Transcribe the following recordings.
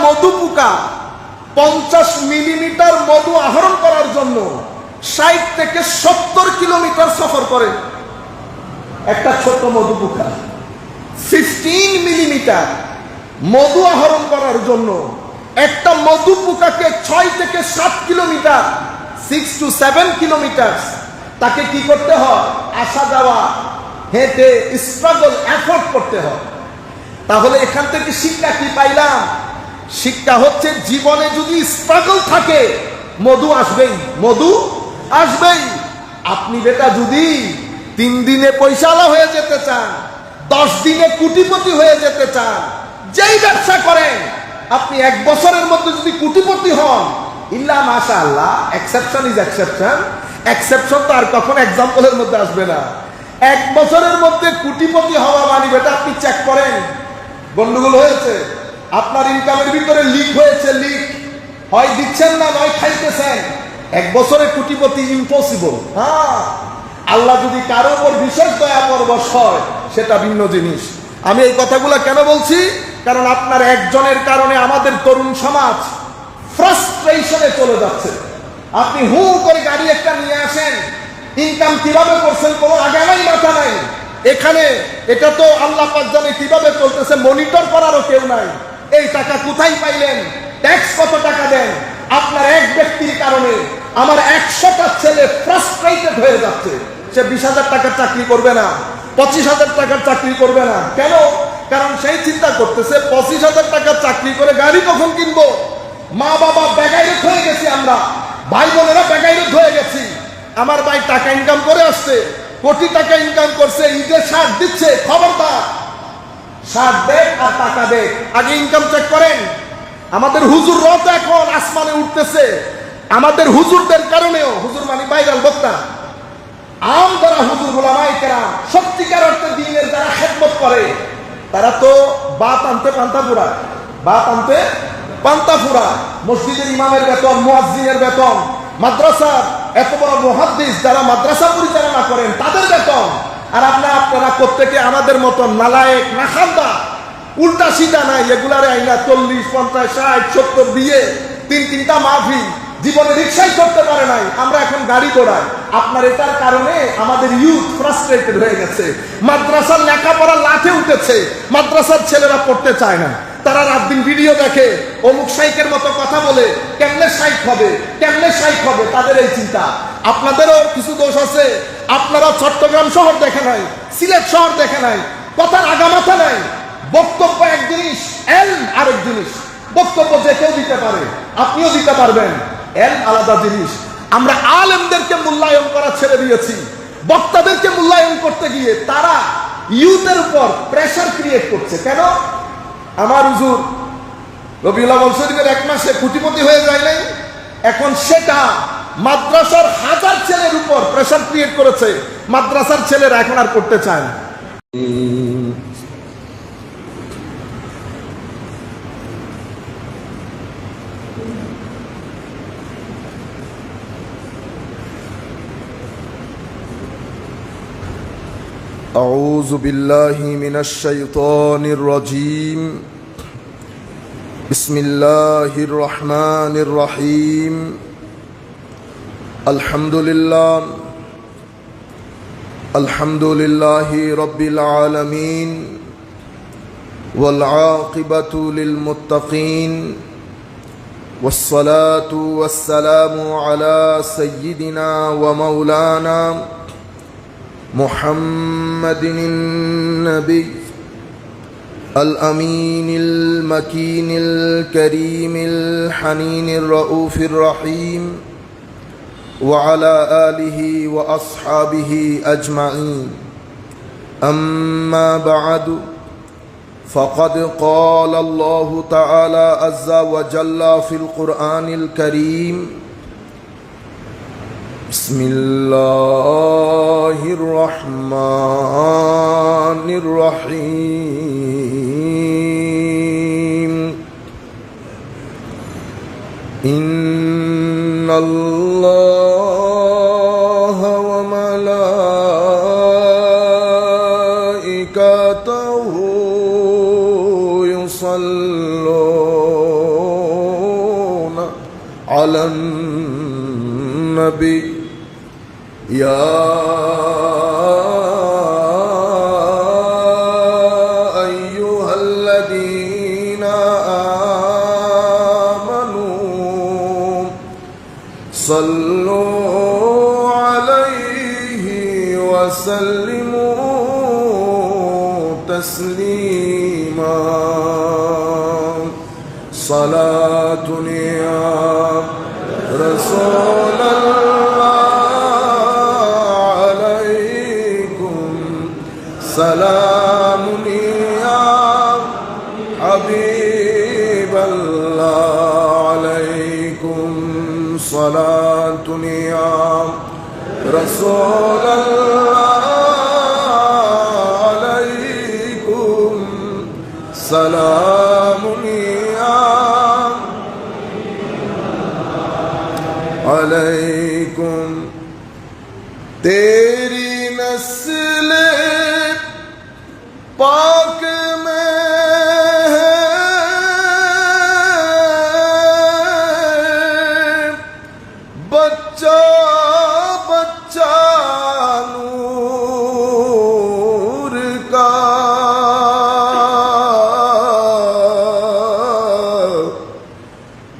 মধু পোকা 50 মিলিমিটার মধু আহরণ করার জন্য 60 থেকে 70 কিলোমিটার সফর করে। একটা ছোট মধু পোকা 15 মিলিমিটার মধু আহরণ করার জন্য একটা মধু পোকাকে 6 থেকে 7 কিলোমিটার 6 to 7 কিলোমিটার তাকে কি করতে হয়? আসা যাওয়া, হেঁটে, স্ট্রাগল, এফোর্ট করতে হয়। তাহলে এখান থেকে শিক্ষা কি পাইলাম? শিক্ষা হচ্ছে জীবনে যদি স্ট্রাগল থাকে মধু আসবেই, মধু আসবেই। আপনি বেটা যদি 3 দিনে পয়সাওয়ালা হয়ে যেতে চান, 10 দিনে কোটিপতি হয়ে যেতে চান, যেই ব্যবসা করেন, আপনি 1 বছরের মধ্যে যদি কোটিপতি হন, ইল্লা মাশাআল্লাহ, এক্সেপশন ইজ এক্সেপশন, এক্সেপশন তো আর কখন এক্সাম্পলের মধ্যে আসবে না। 1 বছরের মধ্যে কোটিপতি হওয়া মানে বেটা আপনি চেক করেন, গন্ডগোল হয়েছে, আপনার ইনকামের ভিতরে লিক হয়েছে, লিক হয় দিচ্ছেন না, নয় খাইতেছেন। 1 বছরে কোটিপতি ইম্পসিবল। হ্যাঁ, আল্লাহ যদি কারো উপর বিশেষ দয়া পরবশ হয় সেটা ভিন্ন জিনিস। আমি এই কথাগুলো কেন বলছি? কারণ আপনার একজনের কারণে আমাদের তরুণ সমাজ ফ্রাস্ট্রেশনে চলে যাচ্ছে। আপনি হু করে গাড়ি একটা নিয়ে আসেন, ইনকাম কিভাবে করছেন কোনো আগে নাই, মাথা নাই। এখানে এটা তো আল্লাহ পাক জানে কিভাবে চলতেছে, মনিটর করারও কেউ নাই। এই টাকা কোথায় পাইলেন, ট্যাক্স কত টাকা দেন? আপনার এক ব্যক্তির কারণে আমার 100টা ছেলে ফ্রাস্ট্রেটেড হয়ে যাচ্ছে। সে 20,000 টাকার চাকরি করবে না, 25,000 টাকার চাকরি করবে না। কেন? কারণ সেই চিন্তা করতেছে 25,000 টাকার চাকরি করে গাড়ি কখন কিনবো। মা বাবা বেগাইরত হয়ে গেছি, আমরা ভাই বোনেরা বেগাইরত হয়ে গেছি। আমার ভাই টাকা ইনকাম করে আসছে, কোটি টাকা ইনকাম করছে, ঈদের শার্ট দিচ্ছে, খবরদার শার্ট দেখ আর টাকা দেখ, আগে ইনকাম চেক করেন। আমাদের হুজুররাও তো এখন আসমানে উঠতেছে। আমাদের হুজুরদের কারণেও, হুজুর মানে ভাইরাল বক্তা, আম যারা হুজুর ওলামায়ে কেরাম সত্যিকার অর্থে দ্বীনের যারা খেদমত করে, তারা তো বাত আনতে পান্তা ফুরায়, বাত আনতে পান্তা ফুরায়। মসজিদের ইমামের বেতন, মুয়াজ্জিনের বেতন, মাদ্রাসার এত বড় মুহাদ্দিস যারা মাদ্রাসা পরিচালনা করেন তাদের বেতন। আর আপনারা প্রত্যেকে আমাদের মতন নালায়েক, নাখান্দা, উল্টা সিধা নাই, এগুলারে আইনা 40, 50, 60, 70 দিয়ে 3-3টা মাহফিল, জীবনে রিক্সাই করতে পারে নাই, আমরা এখন গাড়ি দৌড়াই। আপনার এটার কারণে আমাদের ইউথ ফ্রাস্ট্রেটেড হয়ে গেছে। মাদ্রাসার লেখাপড়া লাঠে উঠেছে, মাদ্রাসার ছেলেরা পড়তে চায় না। তারা রাত দিন ভিডিও দেখে, অমুক শাইখের মতো কথা বলে, কেমনে শাইখ হবে, কেমনে শাইখ হবে, তাদের এই চিন্তা। আপনাদেরও কিছু দোষ আছে। আপনারা চট্টগ্রাম শহর দেখে নাই, সিলেট শহর দেখে নাই, কথার আগামাথা নাই। বক্তব্য এক জিনিস, এলম আরেক জিনিস। বক্তব্য যে কেউ দিতে পারে, আপনিও দিতে পারবেন, এলম আলাদা জিনিস। আমরা আলেমদেরকে মূল্যায়ন করা ছেড়ে দিয়েছি। বক্তাদেরকে মূল্যায়ন করতে গিয়ে তারা ইউথের উপর প্রেসার ক্রিয়েট করছে। কেন? আমার হুজুর রবিউল আউয়াল শরীফের 1 মাসে কোটিপতি হয়ে যায় নাই, এখন সেটা মাদ্রাসার 1000 ছেলের উপর প্রেসার ক্রিয়েট করেছে। মাদ্রাসার ছেলেরা এখন আর করতে চায় না। أعوذ بالله من الشيطان الرجيم. بسم الله الرحمن الرحيم. الحمد لله رب العالمين، والعاقبة للمتقين، والصلاة والسلام على سيدنا ومولانا محمد النبي الأمين المكين الكريم الحنين الرؤوف الرحيم، وعلى آله وأصحابه أجمعين. أما بعد، فقد قال الله تعالى عز وجل في القرآن الكريم: بسم الله الرحمن الرحيم. إن الله وملائكته يصلون على النبي يا أيها الذين آمنوا صلوا عليه وسلموا تسليما صلاة يا رسول الله عليكم سلام يا حبيب الله عليكم صلاة يا رسول الله عليكم سلام अलैकुम तेरी नस्ल पाक में है बच्चा बच्चा नूर का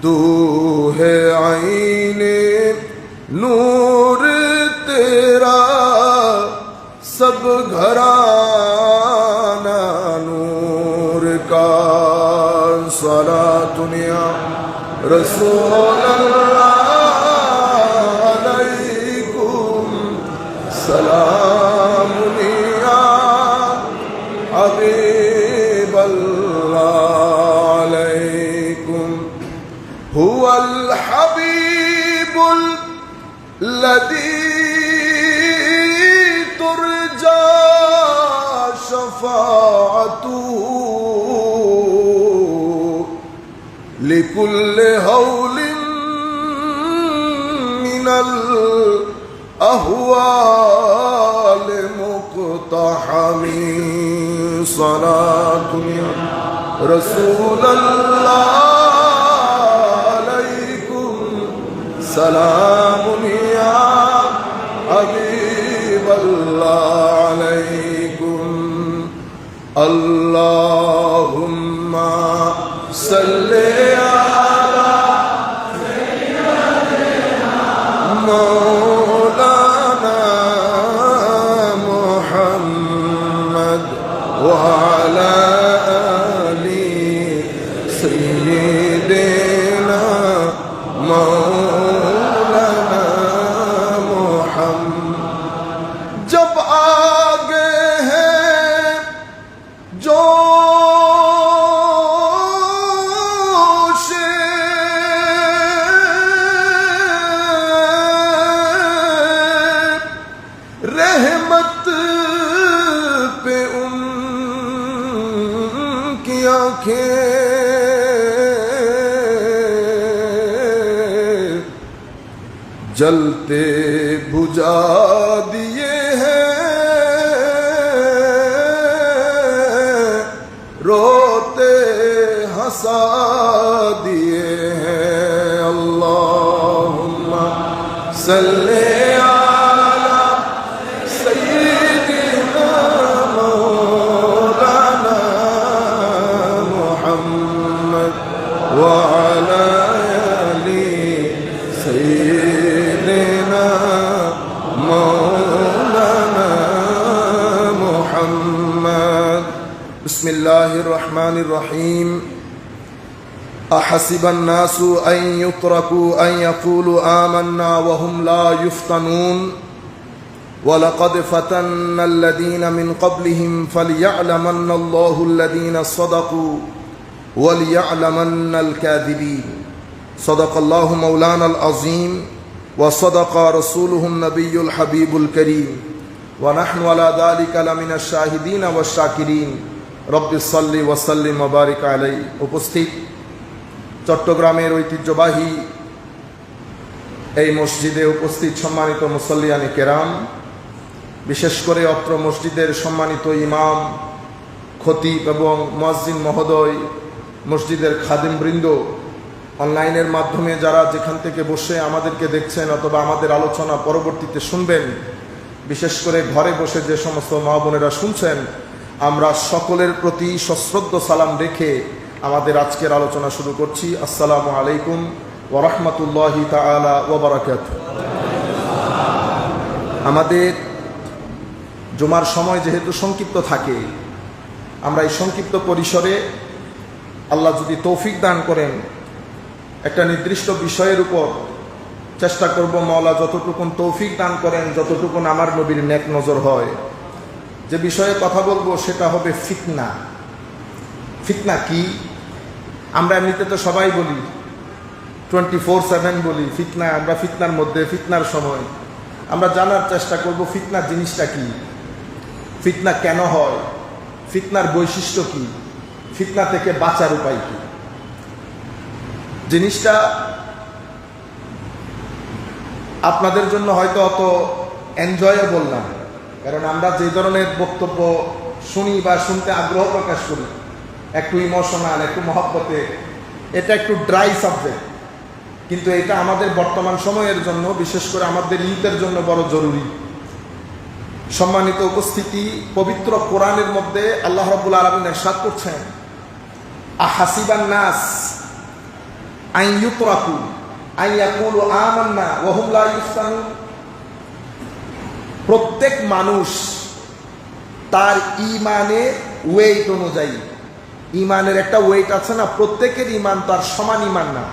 तू है आईने नूर तेरा सब घराना नूर का सलातुन या रसूल अल्लाह अलैकुम सलाम या हबीब अल्लाह अलैकुम हुवल हबीबुल लदी तुरजा शफाअतुहु लिकुल्लि हौलिन मिनल अहवाल मुक़तहमी सलातुन या रसूल अल्लाह सलाम या हबीब अल्लाह अलैकुम अल्लाहुम्मा सल्ले अला मौलाना मुहम्मद व अला आलि सय्यिदिना मौलाना मुहम्मद जब आगे हैं जोश रहमत पे उनकी आंखें जलते बुझा दिए हैं रोते हंसा दिए हैं अल्लाहुम्मा सल्ले अला सय्यिदिना मौलाना मुहम्मद व अला आलि सय्यिदिना मौलाना मुहम्मद बिस्मिल्लाहिर रहमानिर रहीम अहसिबन नासु अन युत्रकू अन यक़ूलू आमन्ना वहुम ला युफ्तनून वलक़द फ़तन्ना अल्लज़ीना मिन क़ब्लिहिम फ़लियअलमन्ना अल्लाहु अल्लज़ीना सदक़ू वलियअलमन्ना अल-काज़िबीन सदक़ल्लाहु मौलाना अल-अज़ीम व सदक़ रसूलुहु नबियुल हबीबुल करीम व नहनु अला ज़ालिका लमिन अश-शाहिदीन व शाकिरीन रब्बिस सल्लि व सल्लिम व बारिक अलैहि। उपस्थित চট্টগ্রামের ঐতিহ্যবাহী এই মসজিদে উপস্থিত সম্মানিত মুসল্লিয়ানে কেরাম, বিশেষ করে অত্র মসজিদের সম্মানিত ইমাম, খতিব এবং মুয়াজ্জিন মহোদয়, মসজিদের খাদিমবৃন্দ, অনলাইনের মাধ্যমে যারা যেখান থেকে বসে আমাদেরকে দেখছেন অথবা আমাদের আলোচনা পরবর্তীতে শুনবেন, বিশেষ করে ঘরে বসে যে সমস্ত মা বোনেরা শুনছেন, আমরা সকলের প্রতি সশ্রদ্ধ সালাম রেখে আমাদের আজকের আলোচনা শুরু করছি। আসসালামু আলাইকুম ওয়া রাহমাতুল্লাহি তাআলা ওয়া বারাকাতুহু। আমাদের জুমার সময় যেহেতু সংক্ষিপ্ত থাকে, আমরা এই সংক্ষিপ্ত পরিসরে আল্লাহ যদি তৌফিক দান করেন একটা নির্দিষ্ট বিষয়ের উপর চেষ্টা করব, মাওলা যতটুকুন তৌফিক দান করেন, যতটুকুন আমার নবীর নেক নজর হয়। যে বিষয়ে কথা বলবো সেটা হবে ফিতনা। ফিতনা কি? আমরা এমনিতে তো সবাই বলি, 24/7 বলি ফিতনা। আমরা ফিতনার মধ্যে, ফিতনার সময় আমরা জানার চেষ্টা করব ফিতনা জিনিসটা কি, ফিতনা কেন হয়, ফিতনার বৈশিষ্ট্য কি, ফিতনা থেকে বাঁচার উপায় কি। জিনিসটা আপনাদের জন্য হয়তো অত এনজয়েবল না, কারণ আমরা যে ধরনের বক্তব্য শুনি বা শুনতে আগ্রহ প্রকাশ করি, একটু ইমোশনাল, একটু মহব্বতে, এটা একটু ড্রাই সাবজেক্ট, কিন্তু এটা আমাদের বর্তমান সময়ের জন্য, বিশেষ করে আমাদের ইউথের জন্য বড় জরুরি। সম্মানিত উপস্থিতি, পবিত্র কোরআনের মধ্যে আল্লাহ রাব্বুল আলামিন ইরশাদ করছেন, আহাসিবান নাস আন ইউতরাকু আন ইয়াকুলু আমান্না ওয়া হুম লা ইফতানুন। প্রত্যেক মানুষ তার ঈমানের ওয়েট অনুযায়ী, ঈমানের একটা ওয়েট আছে না, প্রত্যেকের ঈমান তার সমান ঈমান না।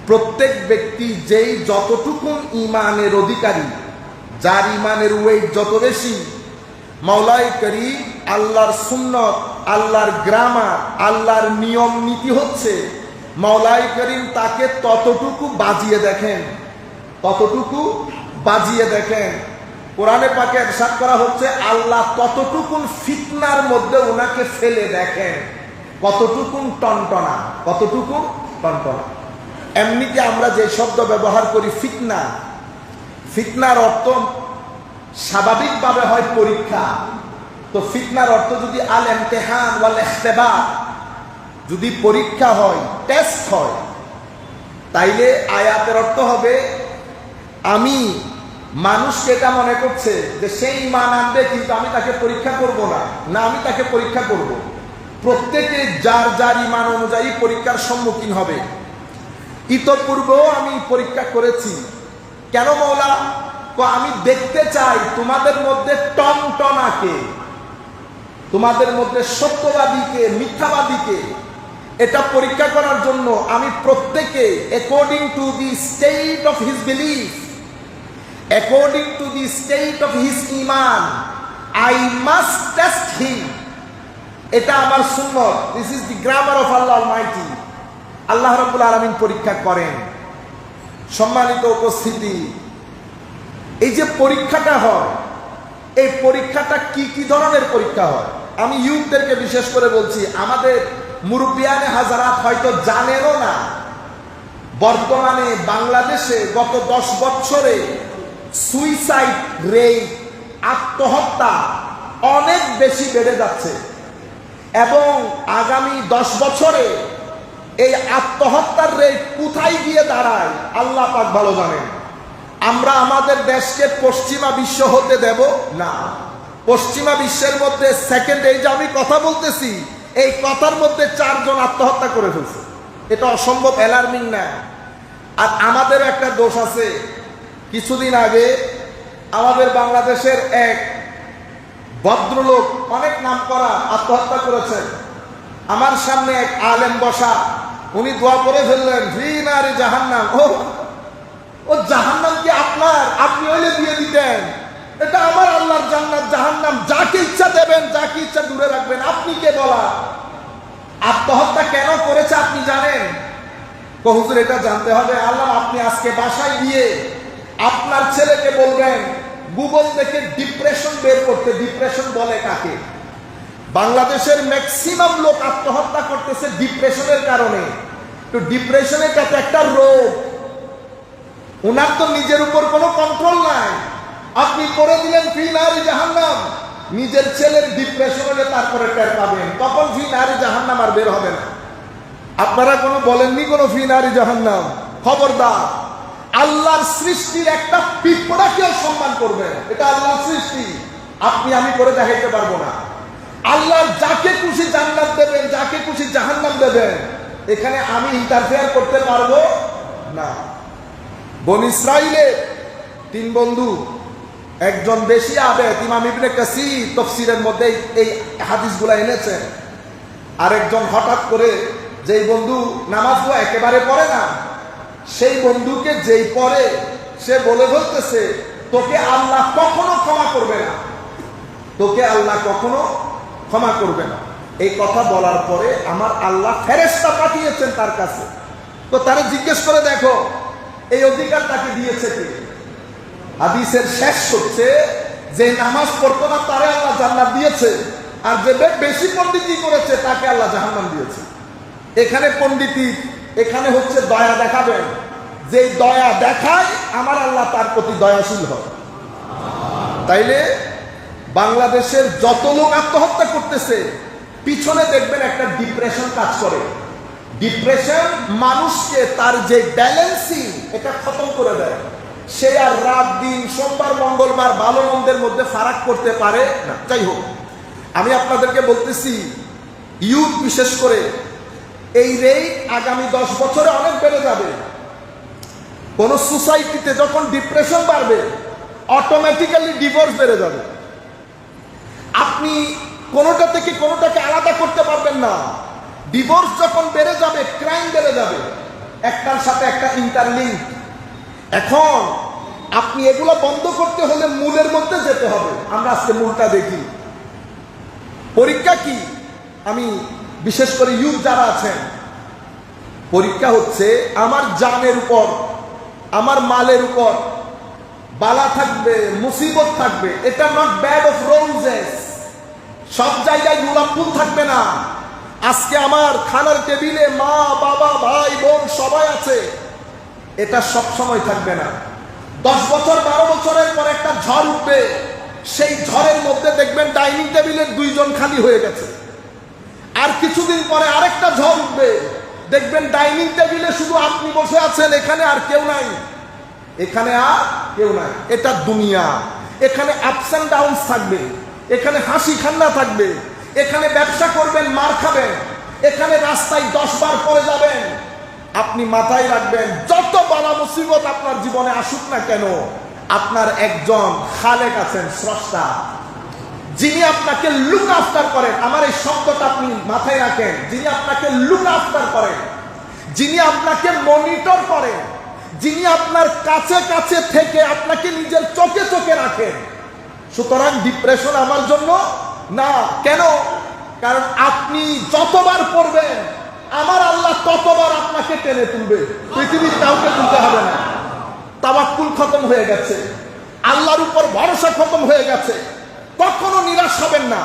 প্রত্যেক ব্যক্তি যেই যতটুকু ঈমানের অধিকারী, যার ঈমানের ওয়েট যত বেশি, মাওলাই করিম আল্লাহর সুন্নত, আল্লাহর গ্রামার, আল্লাহর নিয়ম নীতি হচ্ছে মাওলাই করিম তাকে ততটুকু বাজিয়ে দেখেন, ততটুকু বাজিয়ে দেখেন। কোরআনে পাকে ইরশাদ করা হচ্ছে আল্লাহ ততটুকুন ফিতনার মধ্যে ওনাকে ফেলে দেখেন, কতটুকুন টনটনা, কতটুকুন টনটনা। এমনিতে আমরা যে শব্দ ব্যবহার করি ফিতনা, ফিতনার অর্থ স্বাভাবিকভাবে হয় পরীক্ষা। তো ফিতনার অর্থ যদি আল ইমতিহান ওয়াল ইখতিবার, যদি পরীক্ষা হয়, টেস্ট হয়, তাইলে আয়াতের অর্থ হবে আমি মানুষকে এটা মনে করছে যে সেই ঈমান আনবে, কিন্তু আমি তাকে পরীক্ষা করব না, না আমি তাকে পরীক্ষা করব। প্রত্যেকে যার যার ঈমান অনুযায়ী পরীক্ষার সম্মুখীন হবে। ইতপূর্বেও আমি পরীক্ষা করেছি। কেন মাওলা? আমি দেখতে চাই তোমাদের মধ্যে টনটনাকে, তোমাদের মধ্যে সত্যবাদীকে, মিথ্যাবাদীকে। এটা পরীক্ষা করার জন্য আমি প্রত্যেকে according to the state of his belief, according to the state of his ঈমান, আই মাস্ট টেস্ট হিম। এটা আমার সুন্নাত, this is the grammar of Allah Almighty. Allah রাব্বুল আলামিন পরীক্ষা করেন। সম্মানিত উপস্থিতি, এই যে পরীক্ষাটা হয়, এই পরীক্ষাটা কি কি ধরনের পরীক্ষা হয়? আমি ইউথদেরকে বিশেষ করে বলছি, আমাদের মুরব্বিয়ানে হাজারাত হয়তো জানেনও না, বর্তমানে বাংলাদেশে গত 10 বছরে সুইসাইড রেট, আত্মহত্যা অনেক বেশি বেড়ে যাচ্ছে, এবং আগামী 10 বছরে এই আত্মহত্যার রেট কোথায় গিয়ে দাঁড়ায় আল্লাহ পাক ভালো জানেন। আমরা আমাদের দেশকে পশ্চিমা বিশ্ব হতে দেব না। পশ্চিমা বিশ্বের মধ্যে সেকেন্ড, এই যে আমি কথা বলতেছি, এই কথার মধ্যে 4 জন আত্মহত্যা করে ফেলছে। এটা অসম্ভব অ্যালার্মিং না? আর আমাদের একটা দোষ আছে। কিছুদিন আগে আমাদের বাংলাদেশের এক ভদ্রলোক, অনেক নাম করা, আত্মহত্যা করেছেন। আমার সামনে এক আলেম বসা, উনি দোয়া করে ফেললেন, ফি নারি জাহান্নাম। ও জাহান্নাম কি আপনার? আপনি হইলে দিয়ে দিতেন। এটা আমার আল্লাহর জান্নাত, জাহান্নাম যাকে ইচ্ছা দেবেন, যাকে ইচ্ছা দূরে রাখবেন। আপনি কে বলা? আত্মহত্যা কেন করেছে আপনি জানেন? হুজুর এটা জানতে হবে। আল্লাহ, আপনি আজকে বাসায় গিয়ে আপনার ছেলেকে বলবেন গুগল থেকে ডিপ্রেশন বের করতে। ডিপ্রেশন বলে কাকে? বাংলাদেশের ম্যাক্সিমাম লোক আত্মহত্যা করতেছে ডিপ্রেশনের কারণে। তো ডিপ্রেশনের কাছে একটা রোগ, ওনার তো নিজের উপর কোনো কন্ট্রোল নাই। আপনি করে দিলেন ফি নারি জাহান্নাম, নিজের ছেলের ডিপ্রেশন হলে তারপরে টের পাবেন, তখন ফি নারি জাহান্নাম আর বের হবে না। আপনারা কোনো বলেননি কোনো ফি নারি জাহান্নাম? খবরদার, আল্লাহর সৃষ্টির একটা পিঁপড়াকেও সম্মান করবেন, এটা আল্লাহর সৃষ্টি, আপনি আমি করে দেখাইতে পারবো না। আল্লাহর যাকে খুশি জান্নাত দেবেন, যাকে খুশি জাহান্নাম দেবেন, এখানে আমি ইন্টারফেয়ার করতে পারবো না। বনী ইসরাইলের 3 বন্ধু, একজন বেশি আবেদ, ইমাম ইবনে কাসির তাফসীরের মধ্যে এই হাদিসগুলো এনেছেন। আরেকজন হঠাৎ করে, যেই বন্ধু নামাজগুলো একেবারে পড়ে না, সেই বন্ধুকে যেই পড়ে সে বলে বলতেছে, তোকে আল্লাহ কখনো ক্ষমা করবে না, তোকে আল্লাহ কখনো ক্ষমা করবে না। এই কথা বলার পরে আমার আল্লাহ ফেরেশতা পাঠিয়েছেন তার কাছে। তো তারা জিজ্ঞেস করে দেখো, এই অধিকার তাকে দিয়েছে কে? হাদিসের শেষ হচ্ছে, যে নামাজ পড়তো না তারে আল্লাহ জান্নাত দিয়েছে, আর যে বেশি পণ্ডিতি করেছে তাকে আল্লাহ জাহান্নাম দিয়েছে। এখানে পণ্ডিতি, এখানে হচ্ছে দয়া দেখাবেন, যে দয়া দেখায় আমার আল্লাহ তার প্রতি দয়াশীল হয়। তাইলে বাংলাদেশের যত লোক আত্মহত্যা করতেছে, পিছনে দেখবেন একটা ডিপ্রেশন কাজ করে। ডিপ্রেশন মানুষকে তার যে ব্যালেন্সিং, এটা খতম করে দেয়। সে আর রাত দিন, সোমবার মঙ্গলবার ভালো মন্দের মধ্যে ফারাক করতে পারে না। যাই হোক, আমি আপনাদেরকে বলতেছি, ইউথ বিশেষ করে এই রেট আগামী 10 বছরে অনেক বেড়ে যাবে। কোন সোসাইটিতে যখন ডিপ্রেশন বাড়বে, অটোমেটিক্যালি ডিভোর্স বেড়ে যাবে। আপনি কোনোটা থেকে কোনোটাকে আলাদা করতে পারবেন না। ডিভোর্স যখন বেড়ে যাবে, ক্রাইম বেড়ে যাবে, একটার সাথে একটা ইন্টারলিঙ্ক। এখন আপনি এগুলো বন্ধ করতে হলে মূলের মধ্যে যেতে হবে। আমরা আজকে মূলটা দেখি। পরীক্ষা কি? আমি বিশেষ করে ইউথ যারা আছেন, পরীক্ষা হচ্ছে আমার জানের উপর, আমার মালের উপর বালা থাকবে, মুসিবত থাকবে। এটা নট ব্যাড অফ রোজেস, সব জায়গায় গোলাপ ফুল থাকবে না। আজকে আমার খানার টেবিলে মা বাবা ভাই বোন সবাই আছে, এটা সব সময় থাকবে না। 10 বছর 12 বছরের পর একটা ঝড় উঠবে, সেই ঝড়ের মধ্যে দেখবেন ডাইনিং টেবিলের 2 জন খালি হয়ে গেছে। আর কিছুদিন পরে আরেকটা ঝড় উঠবে, দেখবেন ডাইনিং টেবিলে শুধু আপনি বসে আছেন, এখানে আর কেউ নাই, এখানে আর কেউ নাই। এটা দুনিয়া, এখানে আপস এন্ড ডাউনস থাকবে, এখানে হাসি খান্না থাকবে, এখানে ব্যবসা করবেন মার খাবেন, এখানে রাস্তায় 10 বার পড়ে যাবেন। আপনি মাথায় রাখবেন, যত বালা মুসিবত আপনার জীবনে আসুক না কেন, আপনার একজন খালেক আছেন, স্রষ্টা, যিনি আপনাকে লুক আফটার করেন। আমার এই শব্দটা আপনি মাথায় রাখেন, যিনি আপনাকে লুক আফটার করেন, যিনি আপনাকে মনিটর করেন, যিনি আপনার কাছে কাছে থেকে আপনাকে নিজের চোখে চোখে রাখেন। সুতরাং ডিপ্রেশন আমার জন্য না। কেন? কারণ আপনি যতবার পড়বেন, আমার আল্লাহ ততবার আপনাকে টেনে তুলবে, পৃথিবীর কাউকে তুলতে হবে না। তাওয়াক্কুল খতম হয়ে গেছে, আল্লাহর উপর ভরসা খতম হয়ে গেছে। কখনো নিরাশ হবেন না,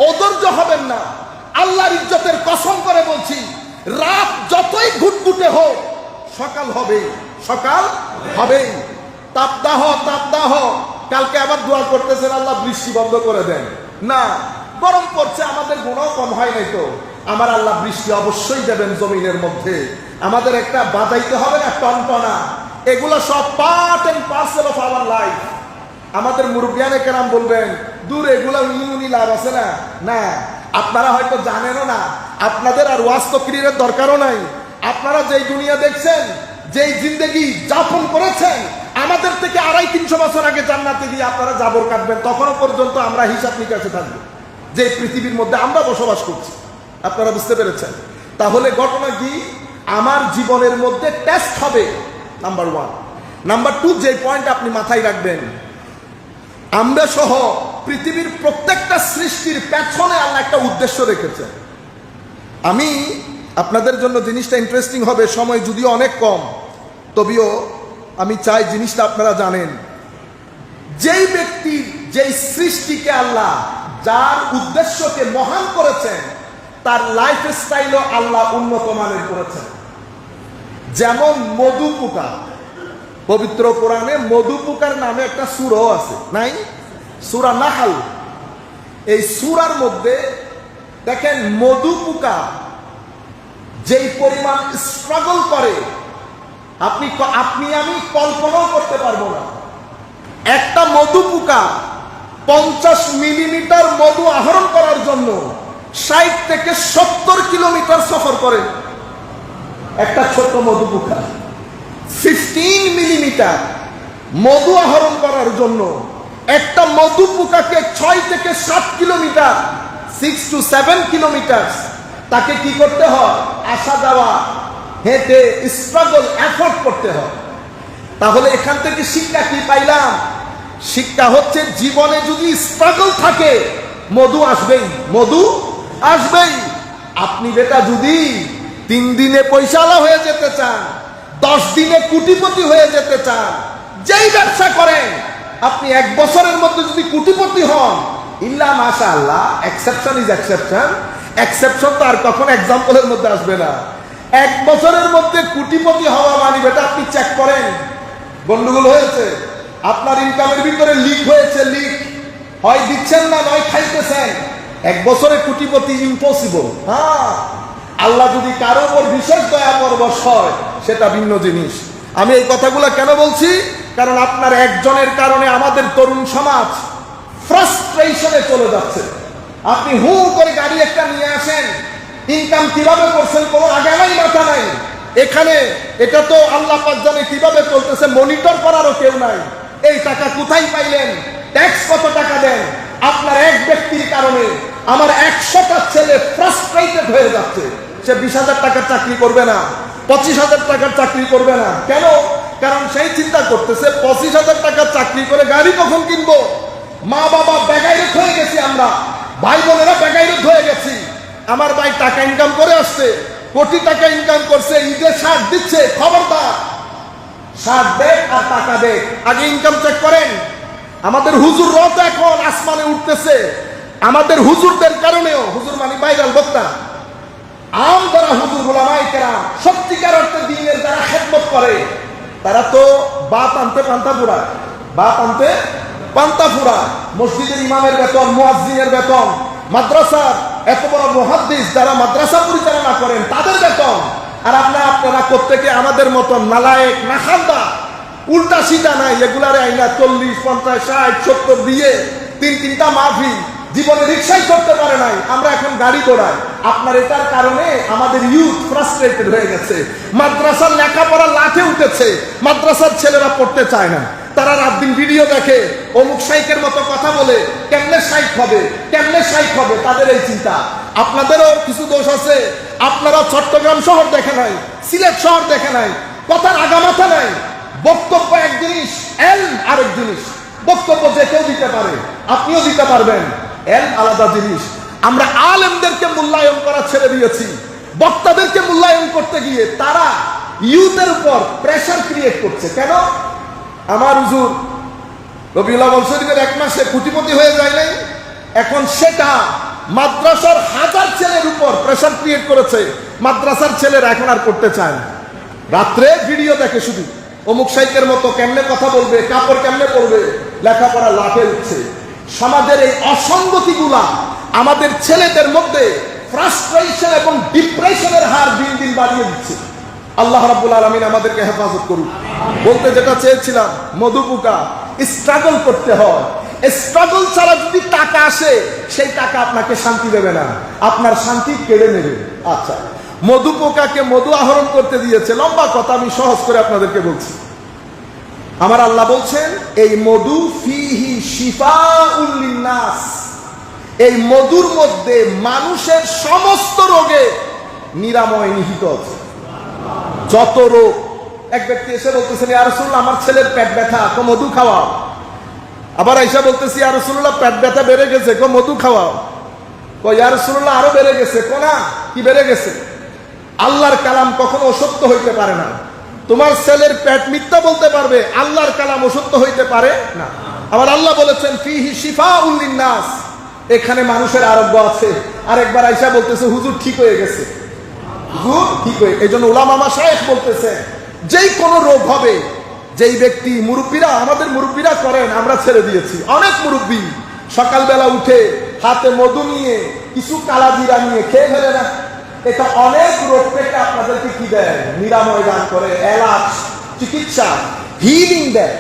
অধৈর্য হবেন না। আল্লাহর ইজ্জতের কসম করে বলছি, রাত যতই ঘুটঘুটে হোক, সকাল হবেই, সকাল হবেই। তাপদাহ তাপদাহ, কালকে আবার দোয়া করতেছেন আল্লাহ বৃষ্টি বন্ধ করে দেন না, গরম পড়ছে, আমাদের গুণাও কম হয় নাই তো। আমার আল্লাহ বৃষ্টি অবশ্যই দেবেন জমিনের মধ্যে। আমাদের একটা বাজাইতে হবে না টনটনা, এগুলো সব part and parcel of our life. আমাদের মুরব্বিয়ানে কেরাম বলবেন, দূর এগুলা উনি লাভ আছে না। না, আপনারা হয়তো জানেনও না, আপনাদের আর ওয়াজ তকরীরের দরকারও নাই। আপনারা যেই দুনিয়া দেখছেন, যেই জিন্দেগি যাপন করেছেন, আমাদের থেকে 250-300 বছর আগে জান্নাতে গিয়ে আপনারা জাবর কাটবেন। তখনও পর্যন্ত আমরা হিসাব নিকাশে থাকবো, যে পৃথিবীর মধ্যে আমরা বসবাস করছি। আপনারা বুঝতে পেরেছেন? তাহলে ঘটনা কি? আমার জীবনের মধ্যে টেস্ট হবে, নাম্বার 1। নাম্বার 2, যে পয়েন্ট আপনি মাথায় রাখবেন, আমরা সহ পৃথিবীর প্রত্যেকটা সৃষ্টির পেছনে আল্লাহ একটা উদ্দেশ্য রেখেছেন। আমি আপনাদের জন্য জিনিসটা ইন্টারেস্টিং হবে, সময় যদিও অনেক কম, তবেও আমি চাই জিনিসটা আপনারা জানেন। যেই ব্যক্তি, যেই সৃষ্টিকে আল্লাহ যার উদ্দেশ্যকে মহান করেছেন, তার লাইফ স্টাইলও আল্লাহ উন্নত মানের করেছেন। যেমন মধু পোকা, পবিত্র কোরআনে মধু পোকার নামে একটা সূরা আছে, নাই? সূরা নাহল। এই সূরার মধ্যে দেখেন, মধু পোকা যেই পরিমাণ স্ট্রাগল করে আপনি আমি কল্পনাও করতে পারবো না। একটা মধু পোকা 50 মিলিমিটার মধু আহরণ করার জন্য 60 থেকে 70 কিলোমিটার সফর করে। একটা ছোট মধু পোকা 15 মিলিমিটার মধু আহরণ করার জন্য একটা মধু পোকাকে 6 থেকে 7 কিলোমিটার 6 to 7 কিলোমিটার তাকে কি করতে হয়? আসা যাওয়া, হেঁটে, স্ট্রাগল, এফোর্ট করতে হয়। তাহলে এখান থেকে শিক্ষা কি পাইলাম? শিক্ষা হচ্ছে জীবনে যদি স্ট্রাগল থাকে মধু আসবেই, মধু আসবেই। আপনি বেটা যদি 3 দিনে পয়সাওয়ালা হয়ে যেতে চান, 10 দিনে কোটিপতি হয়ে যেতে চান, যেই ব্যবসা করেন আপনি 1 বছরের মধ্যে যদি কোটিপতি হন, ইল্লা মাশাআল্লাহ, এক্সেপশন ইজ এক্সেপশন, এক্সেপশন তো আর কখন এক্সাম্পলের মধ্যে আসবে না। 1 বছরের মধ্যে কোটিপতি হওয়া মানে বেটা আপনি চেক করেন গন্ডগোল হয়েছে, আপনার ইনকামের ভিতরে লিক হয়েছে, লিক হয় দিচ্ছেন না, নয় খাইতেছেন। 1 বছরে কোটিপতি ইম্পসিবল। হ্যাঁ, আল্লাহ যদি কারো উপর বিশেষ দয়া পরবশ হয় সেটা ভিন্ন জিনিস। আমি এই কথাগুলো কেন বলছি? কারণ আপনার একজনের কারণে আমাদের তরুণ সমাজ ফ্রাস্ট্রেশনে চলে যাচ্ছে। আপনি হু করে গাড়ি একটা নিয়ে আসেন, ইনকাম কিভাবে করছেন কোনো আগে নাই, মাথা নাই। এখানে এটা তো আল্লাহ পাক জানে কিভাবে চলতেছে, মনিটর করারও কেউ নাই। এই টাকা কোথায় পাইলেন, ট্যাক্স কত টাকা দেন? আপনার এক ব্যক্তির কারণে আমার 100টা ছেলে ফ্রাস্ট্রেটেড হয়ে যাচ্ছে। সে 20,000 টাকার চাকরি করবে না, 25,000 টাকার চাকরি করবে না। কেন? কারণ সেই চিন্তা করতেছে 25,000 টাকার চাকরি করে গাড়ি কখন কিনবো। মা বাবা বেগাইরত হয়ে গেছি, আমরা ভাই বোনেরা বেগাইরত হয়ে গেছি। আমার ভাই টাকা ইনকাম করে আসছে, কোটি টাকা ইনকাম করছে, ঈদের শার্ট দিচ্ছে, খবরদার শার্ট দেখ আর টাকা দেখ, আগে ইনকাম চেক করেন। আমাদের হুজুররাও তো এখন আসমানে উঠতেছে। আমাদের হুজুরদের কারণেও, হুজুর মানে ভাইরাল বক্তা, আম যারা হুজুর উলামায়ে কেরাম সত্যিকার অর্থে দ্বীনের যারা খেদমত করে, তারা তো বাত আনতে পান্তা ফুরায়, বাত আনতে পান্তা ফুরায়। মসজিদের ইমামের বেতন, মুয়াজ্জিনের বেতন, মাদ্রাসার এত বড় মুহাদ্দিস যারা মাদ্রাসা পরিচালনা করেন তাদের বেতন। আর আপনারা প্রত্যেকে আমাদের মতন নালায়েক, নাখান্দা, উল্টা সিধা নাই, এগুলারে আইনা 40, 50, 60, 70 দিয়ে 3-3টা মাহফিল, জীবনে রিক্সাই করতে পারে নাই, আমরা এখন গাড়ি দৌড়াই। আপনার এটার কারণে আমাদের ইউথ ফ্রাস্ট্রেটেড হয়ে গেছে। মাদ্রাসার লেখাপড়া লাঠে উঠেছে, মাদ্রাসার ছেলেরা পড়তে চায় না। তারা রাত দিন ভিডিও দেখে, অমুক শাইখের মতো কথা বলে, কেমনে শাইখ হবে, কেমনে শাইখ হবে, তাদের এই চিন্তা। আপনাদেরও কিছু দোষ আছে। আপনারা চট্টগ্রাম শহর দেখে নাই, সিলেট শহর দেখে নাই, কথার আগামাথা নাই। বক্তব্য এক জিনিস, এলম আরেক জিনিস। বক্তব্য যে কেউ দিতে পারে, আপনিও দিতে পারবেন, এলম আলাদা জিনিস। আমরা আলেমদেরকে মূল্যায়ন করা ছেড়ে দিয়েছি। বক্তাদেরকে মূল্যায়ন করতে গিয়ে তারা ইউথের উপর প্রেসার ক্রিয়েট করছে। কেন? আমার হুজুর রবিউল আউয়াল শরীফের 1 মাসে কোটিপতি হয়ে যায় নাই, এখন সেটা মাদ্রাসার 1000 ছেলের উপর প্রেসার ক্রিয়েট করেছে। মাদ্রাসার ছেলেরা এখন আর করতে চায় না। রাত্রে ভিডিও দেখে শুধু, অমুক শাইখের মতো কেমনে কথা বলবে, কাপড় কেমনে পরবে, লেখাপড়া লাফে উঠছে। সমাজের এই অসঙ্গতিগুলা আমাদের ছেলেদের মধ্যে ফ্রাস্ট্রেশন এবং ডিপ্রেশনের হার দিন দিন বাড়িয়ে দিচ্ছে। আল্লাহ রাব্বুল আলামিন আমাদেরকে হেফাজত করুন। বলতে যেটা চেয়েছিলাম, মধু পোকা স্ট্রাগল করতে হয়। স্ট্রাগল ছাড়া যদি টাকা আসে, সেই টাকা আপনাকে শান্তি দেবে না, আপনার শান্তি কেড়ে নেবে। আচ্ছা, মধু পোকাকে মধু আহরণ করতে দিয়েছে, লম্বা কথা, আমি সহজ করে আপনাদেরকে বলছি। আমার আল্লাহ বলছেন, এই মধু ফিহি শিফাউল লিন্নাস, এই মধুর মধ্যে মানুষের সমস্ত রোগে নিরাময় নিহিত আছে। যত রোগ। এক ব্যক্তি এসে বলতেছেন, ইয়া রাসূলুল্লাহ আমার ছেলের পেট ব্যথা, তো মধু খাওয়াও। আবার আয়েশা বলতেছি, ইয়া রাসূলুল্লাহ পেট ব্যথা বেড়ে গেছে, তো মধু খাওয়াও। তো ইয়া রাসূলুল্লাহ আরো বেড়ে গেছে, কোনা কি বেড়ে গেছে? আল্লাহর কালাম কখনো অসত্য হইতে পারে না। তোমার ছেলের পেট মিথ্যা বলতে পারবে, আল্লাহর কালাম অসত্য হইতে পারে না। আবার আল্লাহ বলেছেন ফিহি শিফাউল লিন্নাস, এখানে মানুষের আরোগ্য আছে। আরেকবার আয়েশা বলতেছে, হুজুর ঠিক হয়ে গেছে, হুজুর ঠিক হয়ে। এই জন্য উলামা মাশায়েখ বলতেছে, যেই কোনো রোগ হবে, যেই ব্যক্তি, মুরব্বীরা, আমাদের মুরব্বীরা করেন, আমরা ছেড়ে দিয়েছি। অনেক মুরব্বী সকালবেলা উঠে হাতে মধু নিয়ে, কিছু কালা জিরা নিয়ে খেয়ে ফেলে না, এটা অনেক রোগ থেকে আপনাদেরকে কি দেয়? নিরাময় দান করে, এলাচ, চিকিৎসা, হিলিং দেয়।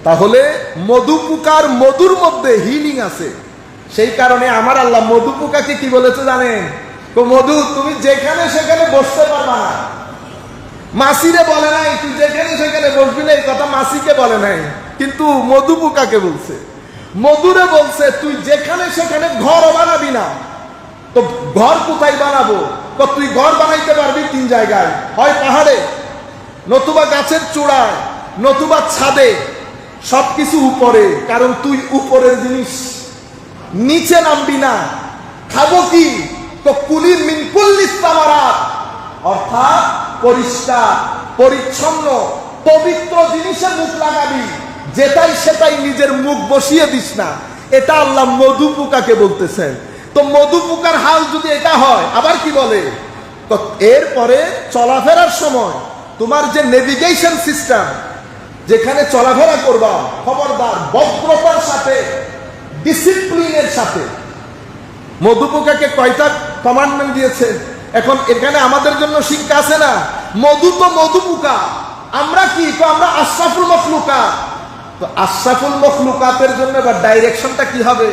তাহলে মধু পোকার মধুর মধ্যে হিলিং আছে। সেই কারণে আমার আল্লাহ মধু পোকাকে কি বলেছে জানেন? তো মধু, তুমি যেখানে সেখানে বসতে পারবা না। মাসিরে বলে নাই তুই যেখানে সেখানে বসবি না, এই কথা মাসিকে বলে নাই, কিন্তু মধু পোকাকে বলছে। মধুরে বলছে তুই যেখানে সেখানে ঘর বানাবি না। তো ঘর কোথায় বানাবো? তো তুই ঘর বানাইতে পারবি তিন জায়গায়, হয় পাহাড়ে, নতুবা গাছের চূড়ায়, নতুবা ছাদে, সবকিছু উপরে। কারণ তুই উপরের জিনিস, নিচে নামবি না। খাবো কি? তো কুলির মিন কুল্লিস সামারাত, অর্থাৎ পরিষ্কার পরিচ্ছন্ন পবিত্র জিনিসে মুখ লাগাবি, যেটাই সেটাই নিজের মুখ বসিয়ে দিস না। এটা আল্লাহ মধু পোকাকে বলতেছেন। তো মধু পোকার হাল যদি এটা হয়, আবার কি বলে? তো এরপরে চলাফেরার সময় তোমার যে নেভিগেশন সিস্টেম, যেখানে চলাফেরা করবা, খবরদার ভদ্রতার সাথে, ডিসিপ্লিনের সাথে। মধু পোকাকে কয়টা কমান্ডমেন্ট দিয়েছে? এখন এখানে আমাদের জন্য শিক্ষা আছে না? মধু তো মধু পোকা, আমরা কি? তো আমরা আশরাফুল মখলুকাত। তো আশরাফুল মখলুকাতের জন্য এবার ডাইরেকশনটা কি হবে?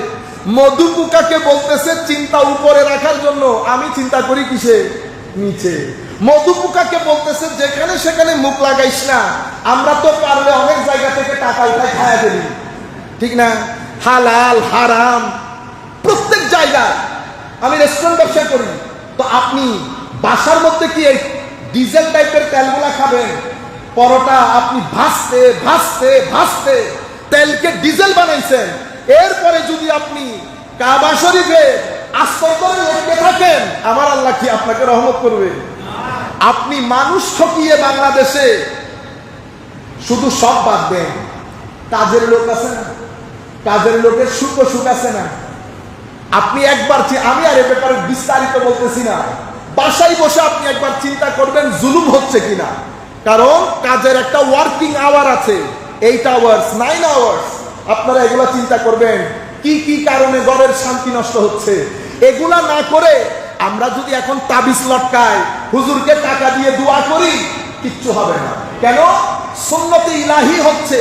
মধু পোকাকে বলতেছে চিন্তা উপরে রাখার জন্য, আমি চিন্তা করি কিসে? নিচে। মধু পোকাকে বলতেছে যেখানে সেখানে মুখ লাগাইস না। আমরা তো পারলে অনেক জায়গা থেকে টাকা উঠাই খায়া ফেলি, ঠিক না? হালাল হারাম প্রত্যেক জায়গায়। আমি রেস্টুরেন্ট ব্যবসা করি, তো আপনি বাসার মধ্যে কি এই ডিজেল টাইপের তেলগুলা খাবেন? পরোটা আপনি ভাজতে ভাজতে ভাজতে তেলকে ডিজেল বানাইছেন। এরপরে যদি আপনি কাবা শরীফে আস্তর করে লটকে থাকেন, আমার আল্লাহ কি আপনাকে রহমত করবে? আপনি মানুষ ঠকিয়ে বাংলাদেশে শুধু সব বাদ দেন, কাজের লোক আছে না? কাজের লোকের সুখ সুখ আছে না? আপনি একবার, আমি আর এ ব্যাপারে বিস্তারিত বলতেছি না, বাসায় বসে আপনি একবার চিন্তা করবেন জুলুম হচ্ছে কিনা। কারণ কাজের একটা ওয়ার্কিং আওয়ার আছে, 8 আওয়ার্স 9 আওয়ার্স। আপনারা এগুলা চিন্তা করবেন কি কি কারণে ঘরের শান্তি নষ্ট হচ্ছে। এগুলা না করে আমরা যদি এখন তাবিজ লটকাই, হুজুরকে টাকা দিয়ে দোয়া করি, কিচ্ছু হবে না। কেন? সুন্নতে ইলাহি হচ্ছে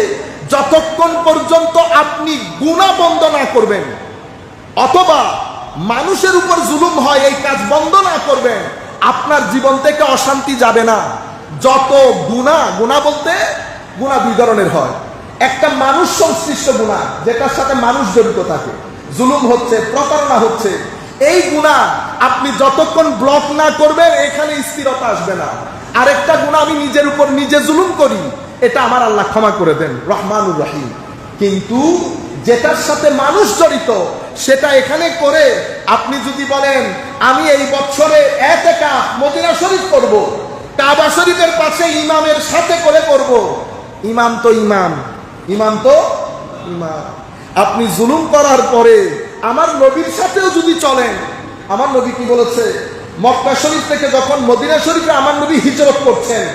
যতক্ষণ পর্যন্ত আপনি গুনাহ বন্ধ না করবেন, অথবা মানুষের উপর জুলুম হয়, এই কাজ বন্ধ না করবেন, আপনার জীবন থেকে অশান্তি যাবে না। যত গুনাহ, গুনাহ বলতে গুনাহ দুই ধরনের হয়। একটা মানুষ সংশ্লিষ্ট গুনাহ, যেটার সাথে মানুষ জড়িত থাকে, জুলুম হচ্ছে, প্রতারণা হচ্ছে, এই গুনাহ আপনি যতক্ষণ ব্লক না করবেন এখানে স্থিরতা আসবে না। আরেকটা গুনাহ আমি নিজের উপর নিজে জুলুম করি, এটা আমার আল্লাহ ক্ষমা করে দেন, রহমানুর রহিম। কিন্তু যেটার সাথে মানুষ জড়িত, সেটা এখানে করে আপনি যদি বলেন আমি এই বছরে ইতিকাফ মদিনা শরীফ করব, কাবা শরীফের পাশে ইমামের সাথে করে করব, ইমাম তো ইমাম, ইমাম তো ইমাম। আপনি জুলুম করার পরে আমার নবীর সাথেও যদি চলেন, আমার নবী কি বলেছে? মক্কা শরীফ থেকে যখন মদিনা শরীফে আমার নবী হিজরত করছেন,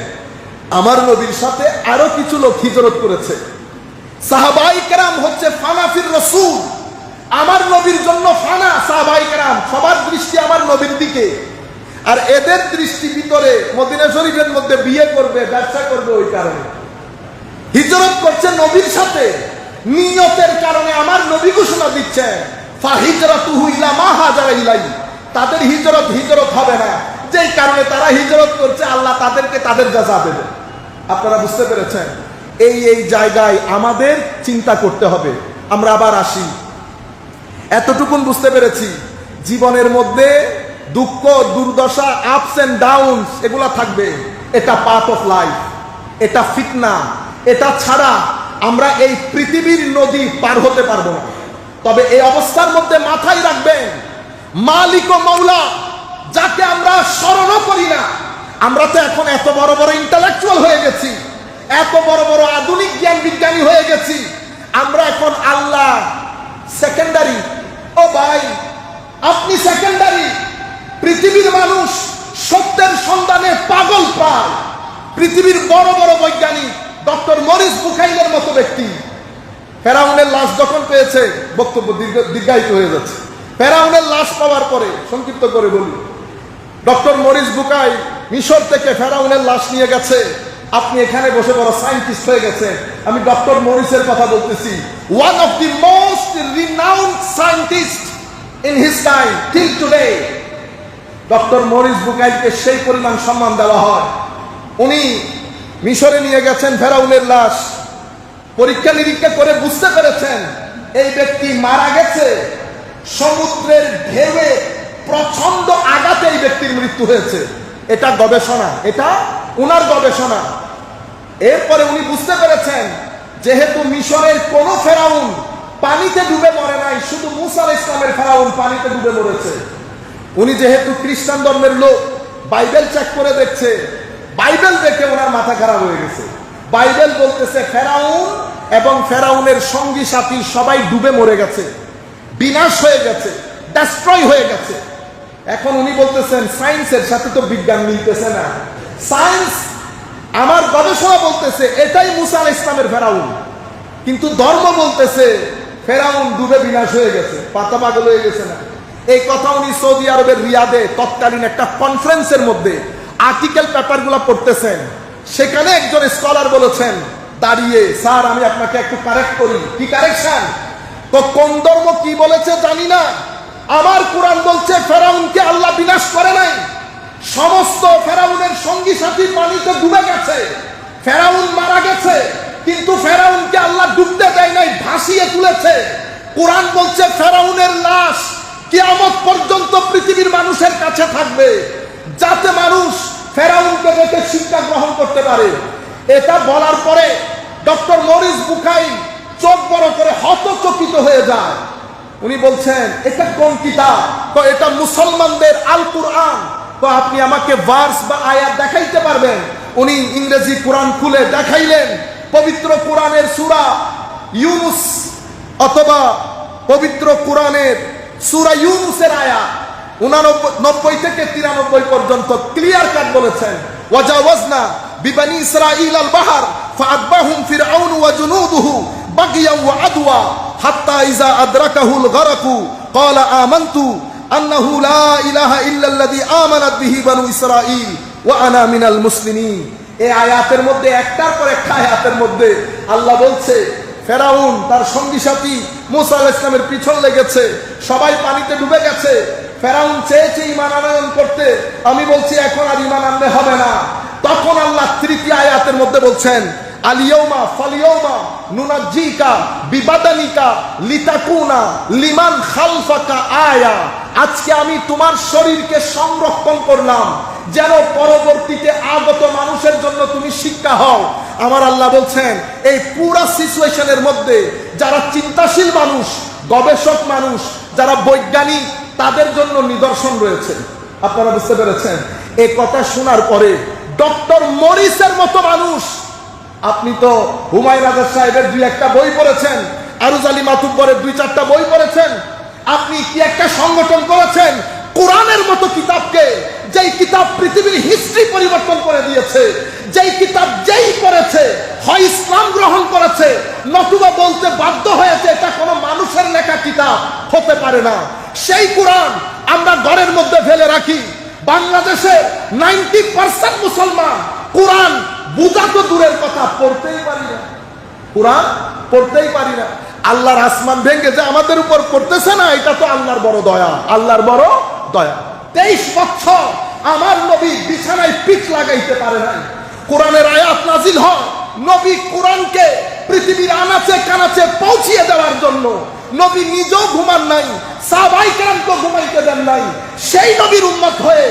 আমার নবীর সাথে আরো কিছু লোক হিজরত করেছে। সাহাবাই কেরাম হচ্ছে ফানাফির রাসূল, আমার নবীর জন্য ফানা। সাহাবাই কেরাম সবার দৃষ্টি আমার নবীর দিকে, আর এদের দৃষ্টি ভিতরে মদিনা শরীফের মধ্যে বিয়ে করবে, ব্যবসা করবে। ওই কারণে হিজরত করছে নবীর সাথে, নিয়তের কারণে আমার নবী ঘোষণা দিচ্ছেন ফাহিজরাতুহু ইলা মা হাজারা ইলাইহি, তাদের হিজরত হিজরত হবে না। যেই কারণে তারা হিজরত করছে, আল্লাহ তাদেরকে তাদের জাযা দেবে। আপনারা বুঝতে পেরেছেন? এই এই জায়গায় আমাদের চিন্তা করতে হবে। আমরা আবার আসি, এতটুকুন বুঝতে পেরেছি, জীবনের মধ্যে দুঃখ দুর্দশা, আপস এন্ড ডাউনস, এগুলা থাকবে। এটা পার্ট অফ লাইফ, এটা ফিতনা। এটা ছাড়া আমরা এই পৃথিবীর নদী পার হতে পারবো না। তবে এই অবস্থার মধ্যে মাথায় রাখবেন, মালিক ও মাওলা যাকে আমরা স্মরণ করি না। আমরা তো এখন এত বড় বড় ইন্টেলেকচুয়াল হয়ে গেছি, এত বড় বড় আধুনিক জ্ঞান বিজ্ঞানী হয়ে গেছি, আমরা এখন আল্লাহ সেকেন্ডারি। ও ভাই, আপনি সেকেন্ডারি। পৃথিবীর মানুষ সত্যের সন্ধানে পাগল প্রায়। পৃথিবীর বড় বড় বৈজ্ঞানিক, ডক্টর মরিস বুখাইলের মতো ব্যক্তি, ফেরাউনের লাশ যখন পেয়েছে, বক্তব্য দীর্ঘায়িত হয়ে যাচ্ছে। ফেরাউনের লাশ পাওয়ার পরে সংক্ষিপ্ত করে বলি, ডক্টর মরিস বুকাই মিশর থেকে ফেরাউনের লাশ নিয়ে গেছে। আপনি এখানে বসে বড় সায়েন্টিস্ট হয়ে গেছেন। আমি ডক্টর মরিসের কথা বলতেছি, one of the most renowned scientist in his time till today. Doctor Maurice বুকাইকে সেই পরিমাণ সম্মান দেওয়া হয়। উনি মিশরে নিয়ে গেছেন ফেরাউনের লাশ, পরীক্ষা নিরীক্ষা করে বুঝতে পেরেছেন এই ব্যক্তি মারা গেছে সমুদ্রের ঢেউয়ে প্রচন্ড আঘাতে এই ব্যক্তির মৃত্যু হয়েছে। এটা গবেষণা, এটা উনার গবেষণা। এরপরে উনি বুঝতে পেরেছেন যেহেতু মিশরের কোন ফেরাউন পানিতে ডুবে মরে নাই, শুধু মুসা আলাইহিস সালামের ফেরাউন পানিতে ডুবে মরেছে। উনি যেহেতু খ্রিস্টান ধর্মের লোক, বাইবেল চেক করে দেখছে, বাইবেল দেখে ওনার মাথা খারাপ হয়ে গেছে। বাইবেল বলতেছে ফেরাউন এবং ফেরাউনের সঙ্গী সাথী সবাই ডুবে মরে গেছে, বিনাশ হয়ে গেছে, ডেস্ট্রয় হয়ে গেছে। এখন উনি বলতেছেন সায়েন্সের সাথে তো বিজ্ঞান মিলতেছে না। সায়েন্স আমার গবেষণা বলতেছে এটাই মুসা আলাইহিস সালামের ফেরাউন, কিন্তু ধর্ম বলতেছে ফেরাউন ডুবে বিনাশ হয়ে গেছে, পাতা পাগল হয়ে গেছে না। এই কথা উনি সৌদি আরবের রিয়াদে তৎকালীন একটা কনফারেন্সের মধ্যে আর্টিকেল পেপারগুলো পড়তেছেন। সেখানে একজন স্কলার বলেছেন দাঁড়িয়ে, স্যার আমি আপনাকে একটু কারেক্ট করি। কি কারেকশন? তো কোন ধর্ম কি বলেছে জানি না, আমার কোরআন বলছে ফেরাউনকে আল্লাহ বিনাশ করে নাই, সমস্ত ফেরাউনের সঙ্গী সাথী পানিতে ডুবে গেছে, ফেরাউন মারা গেছে, কিন্তু ফেরাউনকে আল্লাহ ডুবতে দেয় নাই, ভাসিয়ে তুলেছে। কোরআন বলছে ফেরাউনের লাশ কিয়ামত পর্যন্ত পৃথিবীর মানুষের কাছে থাকবে, যাতে মানুষ ফেরাউনকে দেখে শিক্ষা গ্রহণ করতে পারে। এটা বলার পরে ডক্টর মরিস বুকাই চোখ বড় করে হতচকিত হয়ে যায়। উনি বলছেন এটা কোন কিতাব? তো এটা মুসলমানদের আল কুরআন। তো আপনি আমাকে ভার্স বা আয়াত দেখাইতে পারবেন? উনি ইংরেজি কোরআন খুলে দেখাইলেন পবিত্র কোরআনের সূরা ইউনুস অথবা পবিত্র কোরআনের সূরা ইউনুসের আয়াত 89 থেকে 93 পর্যন্ত ক্লিয়ার কাট বলেছেন, ওয়াজাওয়াজনা বিবানি ইসরাঈল আল বাহর ফাআতবাহুম ফিরআউন ওয়া জুনুদুহু বাগিয়া ওয়া আদওয়া হাত্তা ইযা আদরাকাহুল গারাকু ক্বালা আমানতু আন্নাহু লা ইলাহা ইল্লাল্লাযী আমানাত বিহি বানু ইসরাঈল ওয়া আনা মিনাল মুসলিমিন। এই আয়াতের মধ্যে একটার পর একটা আয়াতের মধ্যে আল্লাহ বলছে ফেরাউন তার সঙ্গী সাথী মুসা আলাইহিস সালামের পিছন লেগেছে, সবাই পানিতে ডুবে গেছে। ফেরাউন চেয়েছে ঈমান আনয়ন করতে, আমি বলছি এখন আর ঈমান আনতে হবে না। তখন আল্লাহ তৃতীয় আয়াতের মধ্যে বলছেন আলিয়াউমা ফালিয়াউমা নুনাজ্জিকা বিবাদানিকা লিতাকুনা লিমান খালফাকা আয়া। আজকে আমি তোমার শরীরকে সংরক্ষণ করলাম যেন পরবর্তীতে আগত মানুষের জন্য তুমি শিক্ষা হও। আমার আল্লাহ বলছেন এই পুরো সিচুয়েশনের মধ্যে যারা চিন্তাশীল মানুষ, গবেষক মানুষ, যারা বৈজ্ঞানিক, তাদের জন্য নিদর্শন রয়েছে। আপনারা বুঝতে পেরেছেন? এই কথা শোনার পরে ডক্টর মরিসের মতো মানুষ, আপনি তো হুমায়ুন আজাদ সাহেবের 2-1টা বই পড়েছেন, আরুজ আলী মাতুব্বরের 2-4টা বই পড়েছেন, আপনি কি একটা সংগঠন করেছেন কোরআনের মতো কিতাবকে, যেই কিতাব পৃথিবীর হিস্ট্রি পরিবর্তন করে দিয়েছে, যেই কিতাব যেই পড়েছে হয় ইসলাম গ্রহণ করেছে নতুবা বলতে বাধ্য হয়েছে এটা কোনো মানুষের লেখা কিতাব হতে পারে না। সেই কোরআন আমরা ঘরের মধ্যে ফেলে রাখি। বাংলাদেশে 90% মুসলমান কোরআন বুঝা তো দূরের কথা, পড়তেই পারি না, কোরআন পড়তেই পারি না। আল্লাহর আসমান ভেঙে যে আমাদের উপর পড়তেছে না, এটা তো আল্লাহর বড় দয়া, আল্লাহর বড় দয়া। 23 বছর আমার নবী বিছানায় পিঠ লাগাইতে পারে নাই। কোরআনের আয়াত নাজিল হয়, নবী কোরআনকে পৃথিবীর আনাচে কানাচে পৌঁছিয়ে দেওয়ার জন্য। নবী নিজেও ঘুমান নাই, সাহাবায়ে কেরামকে ঘুমাইতে দেন নাই। সেই নবীর উম্মত হয়ে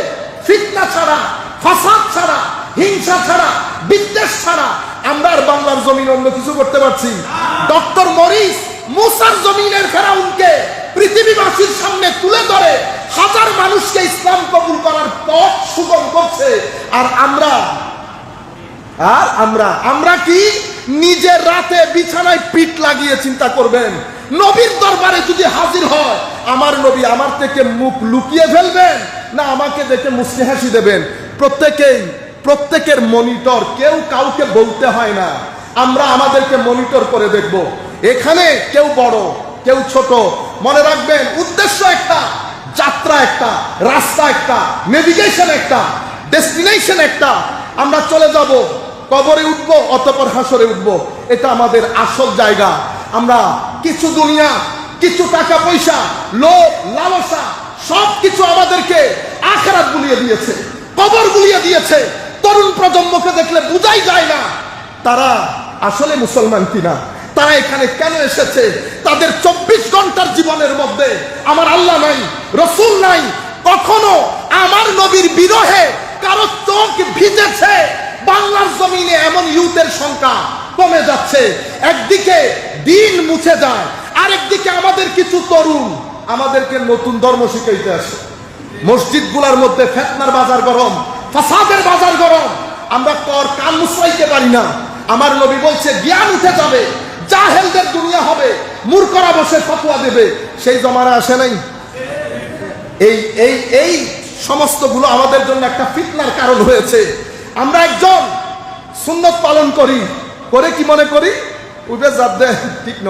ফিতনা ছাড়া, ফাসাদ ছাড়া, হিংসা ছাড়া, বিদ্বেষ ছাড়া আমরা আর বাংলার জমিন অন্য কিছু করতে পারছি? ডক্টর মরিস মুসার জমিনের ফেরাউনকে পৃথিবীবাসীর সামনে তুলে ধরে হাজার মানুষকে ইসলাম কবুল করার পথ সুগম করছে। আর আমরা কি নিজের রাতে বিছানায় পিঠ লাগিয়ে চিন্তা করবেন? নবীর দরবারে যদি হাজির হয় আমার নবী আমার থেকে মুখ লুকিয়ে ফেলবেন না আমাকে দেখে মুস্কি হাসি দেবেন? প্রত্যেকের মনিটর, কেউ কাউকে বলতে হয় না, আমরা আমাদেরকে মনিটর করে দেখব। এখানে কেউ বড় কেউ ছোট, মনে রাখবেন উদ্দেশ্য একটা, যাত্রা একটা, রাস্তা একটা, নেভিগেশন একটা, ডেস্টিনেশন একটা। আমরা চলে যাব, কবরে উঠবো, অতঃপর হাসরে উঠবো। এটা আমাদের আসল জায়গা। আমরা কিছু দুনিয়া, কিছু টাকা পয়সা, লোভ, লালসা সবকিছু আমাদেরকে আখিরাত ভুলিয়ে দিয়েছে, কবর ভুলিয়ে দিয়েছে। তরুণ প্রজন্মকে দেখলে বোঝাই যায় না তারা আসলে মুসলমান কিনা, তারা এখানে কেন এসেছে। তাদের 24 ঘন্টার জীবনের মধ্যে আমার আল্লাহ নাই, রসুল নাই। কখনো আমার নবীর বিরহে কারো চোখ ভিজেছে? বাংলার জমিনে এমন ইউথের সংখ্যা কমে যাচ্ছে। একদিকে দিন মুছে যায়, আরেকদিকে আমাদের কিছু তরুণ আমাদেরকে নতুন ধর্ম শিখাইতে আসে। মসজিদগুলোর মধ্যে ফিতনার বাজার গরম, ফাসাদের বাজার গরম। আমরা কর কান মুছাইতে পারি না। আমার নবী বলছে জ্ঞান উঠে যাবে, জাহেলদের দুনিয়া হবে, মূর্খরা বসে ফতোয়া দেবে। সেই জমানা আসে নাই? এই এই এই সমস্তগুলো আমাদের জন্য একটা ফিতনার কারণ হয়েছে। আমরা একজন সুন্নত পালন করি, করে কি মনে করি উঠে যাদ দে, ঠিক ন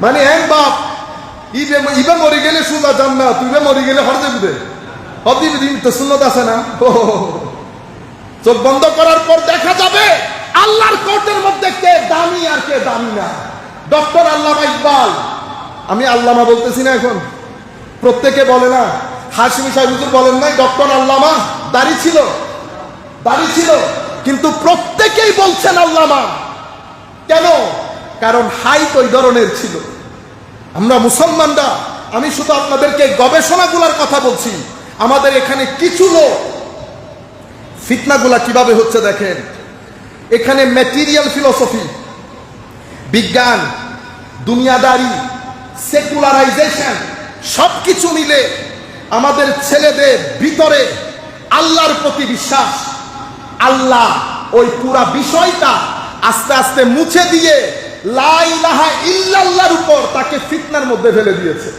মানে হ্যাঁ বাপ ইবে মরি গেলে সুজা যান না, তুই মরি গেলে হরদে বুঝে হদিব দিন তো সুন্নত আছে না। চোখ বন্ধ করার পর দেখা যাবে আল্লাহর কোর্টের মধ্যে কে দামি আর কে দামি না। ডক্টর আল্লামা ইকবাল, আমি আল্লামা বলতেছি না, এখন প্রত্যেকে বলে না, হাশমি সাহেব হুজুর বলেন নাই ডক্টর আল্লামা, দাড়ি ছিল, দাড়ি ছিল, কিন্তু প্রত্যেকেই বলছেন আল্লামা। কেন? কারণ হাইট ওই ধরনের ছিল। আমরা মুসলমানরা, আমি শুধু আপনাদেরকে গবেষণাগুলোর কথা বলছি। আমাদের এখানে কিছু লোক ফিতনাগুলা কিভাবে হচ্ছে দেখেন। এখানে ম্যাটেরিয়াল ফিলোসফি, বিজ্ঞান, দুনিয়াদারি, সেকুলারাইজেশন সবকিছু মিলে আমাদের ছেলেদের ভিতরে আল্লাহর প্রতি বিশ্বাস, আল্লাহ ওই পুরা বিষয়টা আস্তে আস্তে মুছে দিয়ে লা ইলাহা ইল্লাল্লাহর উপর তাকে ফিতনার মধ্যে ফেলে দিয়েছে।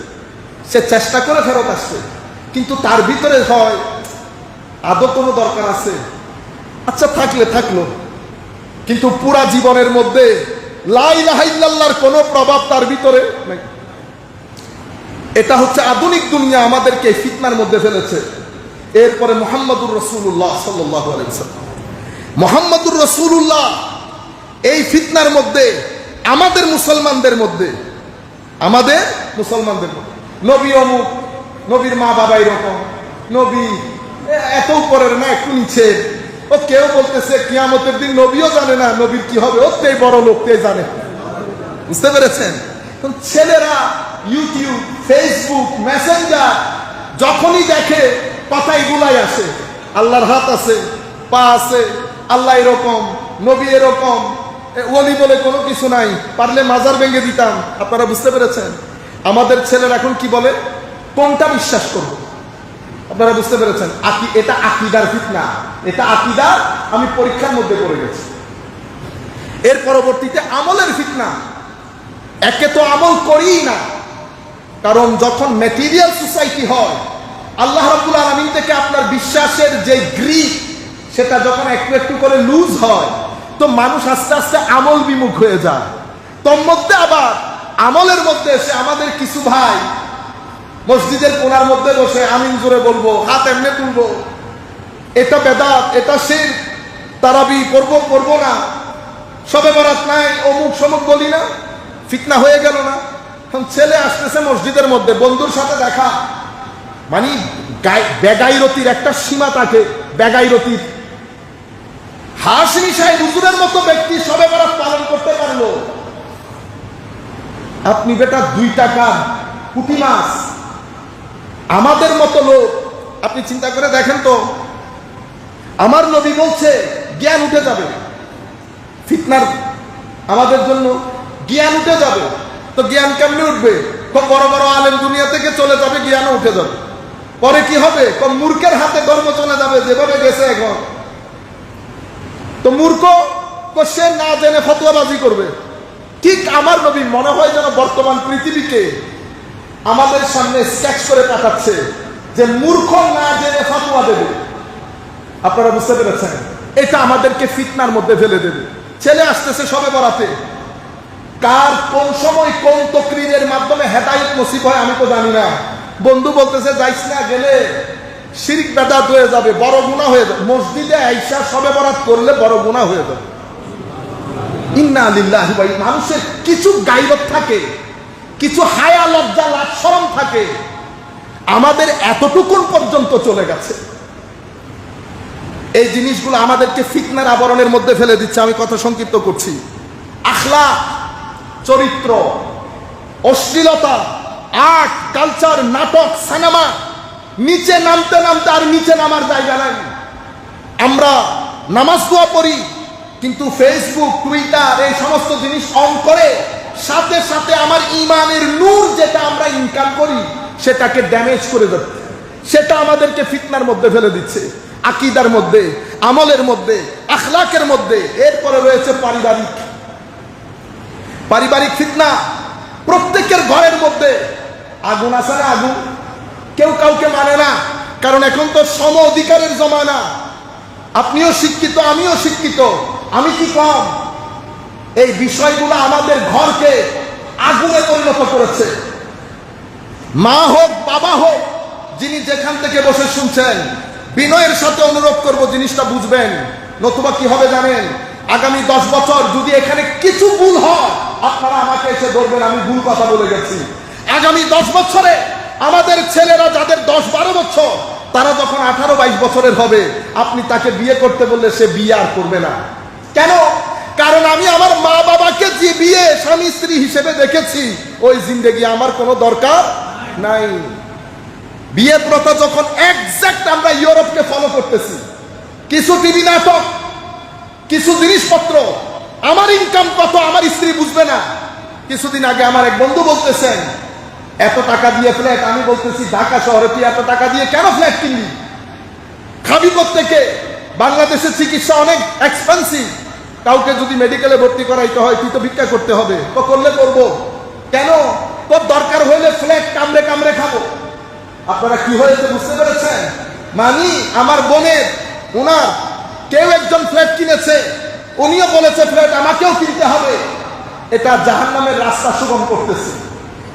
সে চেষ্টা করে ফেরত আসছে, কিন্তু তার ভিতরে হয় আদৌ কোনো দরকার আছে? আচ্ছা থাকলে থাকলো, কিন্তু পুরা জীবনের মধ্যে লা ইলাহা ইল্লাল্লাহর কোনো প্রভাব তার ভিতরে নাই। এটা হচ্ছে আধুনিক দুনিয়া আমাদেরকে ফিতনার মধ্যে ফেলেছে। এরপরে মুহাম্মদুর রাসূলুল্লাহ সাল্লাল্লাহু আলাইহি ওয়াসাল্লাম, মুহাম্মদুর রাসূলুল্লাহ এই ফিতনার মধ্যে আমাদের মুসলমানদের মধ্যে, আমাদের মুসলমানদের মধ্যে নবী অমুক, নবীর মা বাবা এরকম, নবী এত উপরের না একটু নিচে। ও কেউ বলতেছে কিয়ামতের দিন নবীও জানে না নবীর কি হবে, ওতেই বড় লোকটাই জানে। বুঝতে পেরেছেন? ছেলেরা ইউটিউব, ফেসবুক, মেসেঞ্জার যখনই দেখে কথাই গুলাই আসে, আল্লাহর হাত আছে, পা আছে, আল্লাহ এরকম, নবী এরকম, ওলি বলে কোনো কিছু নাই, পারলে মাজার ভেঙে দিতাম। আপনারা বুঝতে পেরেছেন? আমাদের ছেলেরা এখন কি বলে, কোনটা বিশ্বাস করবো? আপনারা বুঝতে পেরেছেন? এটা আকীদার ফিতনা, এটা আকীদার। আমি পরীক্ষার মধ্যে পড়ে গেছি। এর পরবর্তীতে আমলের ফিতনা। একে তো আমল করিই না, কারণ যখন ম্যাটেরিয়াল সোসাইটি হয়, আল্লাহ রাব্বুল আলামিন থেকে আপনার বিশ্বাসের যে গ্রিপ সেটা যখন একটু একটু করে লুজ হয়, তো মানুষ আস্তে আস্তে আমল বিমুখ হয়ে যায়। তোর মধ্যে আবার আমলের মধ্যে এসে আমাদের কিছু ভাই মসজিদের কোণার মধ্যে বসে আমিন জোরে বলবো, হাত এমনি তুলবো, এটা বেদাত, এটা শিরক, তারাবি করবো না, শবে বরাত নাই, অমুক সমুক বলি না। ফিতনা হয়ে গেল না? ছেলে আসতেছে মসজিদের মধ্যে, বন্ধুর সাথে দেখা, মানে বেগাইরতির একটা সীমা থাকে, বেগাইরতির। হাশমি সাহেব হুজুরের মতো ব্যক্তি শবে বরাত পালন করতে পারলো, আপনি বেটা 2 টাকা পুঁটি মাছ। আমাদের মতো লোক, আপনি চিন্তা করে দেখেন তো, আমার নবী বলছে জ্ঞান উঠে যাবে ফিতনার, আমাদের জন্য জ্ঞান উঠে যাবে। তো জ্ঞান কেমনে উঠবে? খুব বড় বড় আলেম দুনিয়া থেকে চলে যাবে, জ্ঞানও উঠে যাবে। পরে কি হবে? মূর্খের হাতে ধর্ম চলে যাবে, যেভাবে গেছে এখন। তো মূর্খ সে না জেনে ফতোয়াবাজি করবে। ঠিক আমার নবী মনে হয় যেন বর্তমান পৃথিবীকে আমাদের সামনে স্কেচ করে পাঠাচ্ছে যে মূর্খ না জেনে ফতোয়া দেবে। আপনারা বুঝতে পেরেছেন? এটা আমাদেরকে ফিতনার মধ্যে ফেলে দেবে। ছেলে আসতেছে সবে বরাতে, কার কোন সময় কোন তকরীরের মাধ্যমে হেদায়েত নসিব হয় আমি তো জানি না। বন্ধু বলতেছে যাইস না, গেলে শিরক বেদাত হয়ে যাবে, বড় গুনাহ হয়ে যাবে। মসজিদে আইসা সবে বরাত করলে বড় গুনাহ হয়ে যাবে। ইন্না লিল্লাহি ওয়া ইন্না। মানুষের কিছু গায়রত থাকে, কিছু হায়া লজ্জা লাজ শরম থাকে, আমাদের এতটুকুন পর্যন্ত চলে গেছে। এই জিনিসগুলো আমাদেরকে ফিতনার আবরণের মধ্যে ফেলে দিচ্ছে। আমি কথা সংক্ষিপ্ত করছি। আখলাক, চরিত্র, অশ্লীলতা, আর্ট, কালচার, নাটক, সিনেমা, নিচে নামতে নামতে আর নিচে নামার জায়গা নাই। আমরা নামাজ দোয়া পড়ি, কিন্তু ফেসবুক, টুইটার এই সমস্ত জিনিস অন করে সাথে সাথে আমার ইমানের নূর যেটা আমরা ইনকাম করি সেটাকে ড্যামেজ করে যাচ্ছে। সেটা আমাদেরকে ফিতনার মধ্যে ফেলে দিচ্ছে, আকীদার মধ্যে, আমলের মধ্যে, আখলাকের মধ্যে। এরপরে রয়েছে পারিবারিক ফিতনা। প্রত্যেকের ঘরের মধ্যে আগুন আছে না? আগুন কেউ কাউকে মানে না, কারণ এখন তো সম অধিকারের জমানা। আপনিও শিক্ষিত, আমিও শিক্ষিত, আমি কি কম? এই বিষয়গুলো আমাদের ঘরকে আগুনে পরিণত করেছে। মা হোক, বাবা হোক, যিনি যেখান থেকে বসে শুনছেন, বিনয়ের সাথে অনুরোধ করব জিনিসটা বুঝবেন। নতুবা কি হবে জানেন? আগামী 10 বছর যদি এখানে কিছু ভুল হয়, আপনারা আমাকে এসে বলবেন আমি ভুল কথা বলে গেছি। আগামী 10 বছরে আমাদের ছেলেরা যাদের 10-12 বছর, তারা যখন 18-22 বছরের হবে, আপনি তাকে বিয়ে করতে বললে সে বিয়ে আর করবে না। কেন? কারণ আমি আমার মা বাবাকে যে বিয়ে স্বামী স্ত্রী হিসেবে দেখেছি, ওই জিন্দেগি আমার কোনো দরকার নাই। বিয়ে প্রথা যখন এক্সাক্ট আমরা ইউরোপকে ফলো করতেছি, কিছু টিভি নাটক, কিছু জিনিসপত্র, আমার ইনকাম কত আমার স্ত্রী বুঝবে না। কিছুদিন আগে আমার এক বন্ধু বলতেছেন এত টাকা দিয়ে ফ্ল্যাট। আমি বলতেছি ঢাকা শহরে তুই এত টাকা দিয়ে কেন ফ্ল্যাট কিনবি? খাবি কোত্থেকে? বাংলাদেশের চিকিৎসা অনেক এক্সপেন্সিভ। কাউকে যদি মেডিকেলে ভর্তি করাইতে হয় তুই তো ভিক্ষা করতে হবে। তো করলে করবো কেন? তোর দরকার হইলে ফ্ল্যাট কামড়ে কামড়ে খাবো। আপনারা কি হয়েছে বুঝতে পেরেছেন? মানে আমার বোনের ওনার কেউ একজন ফ্ল্যাট কিনেছে, উনিও বলেছে ফ্ল্যাট আমাকেও কিনতে হবে। এটা জাহান্নামের রাস্তা সুগম করতেছে।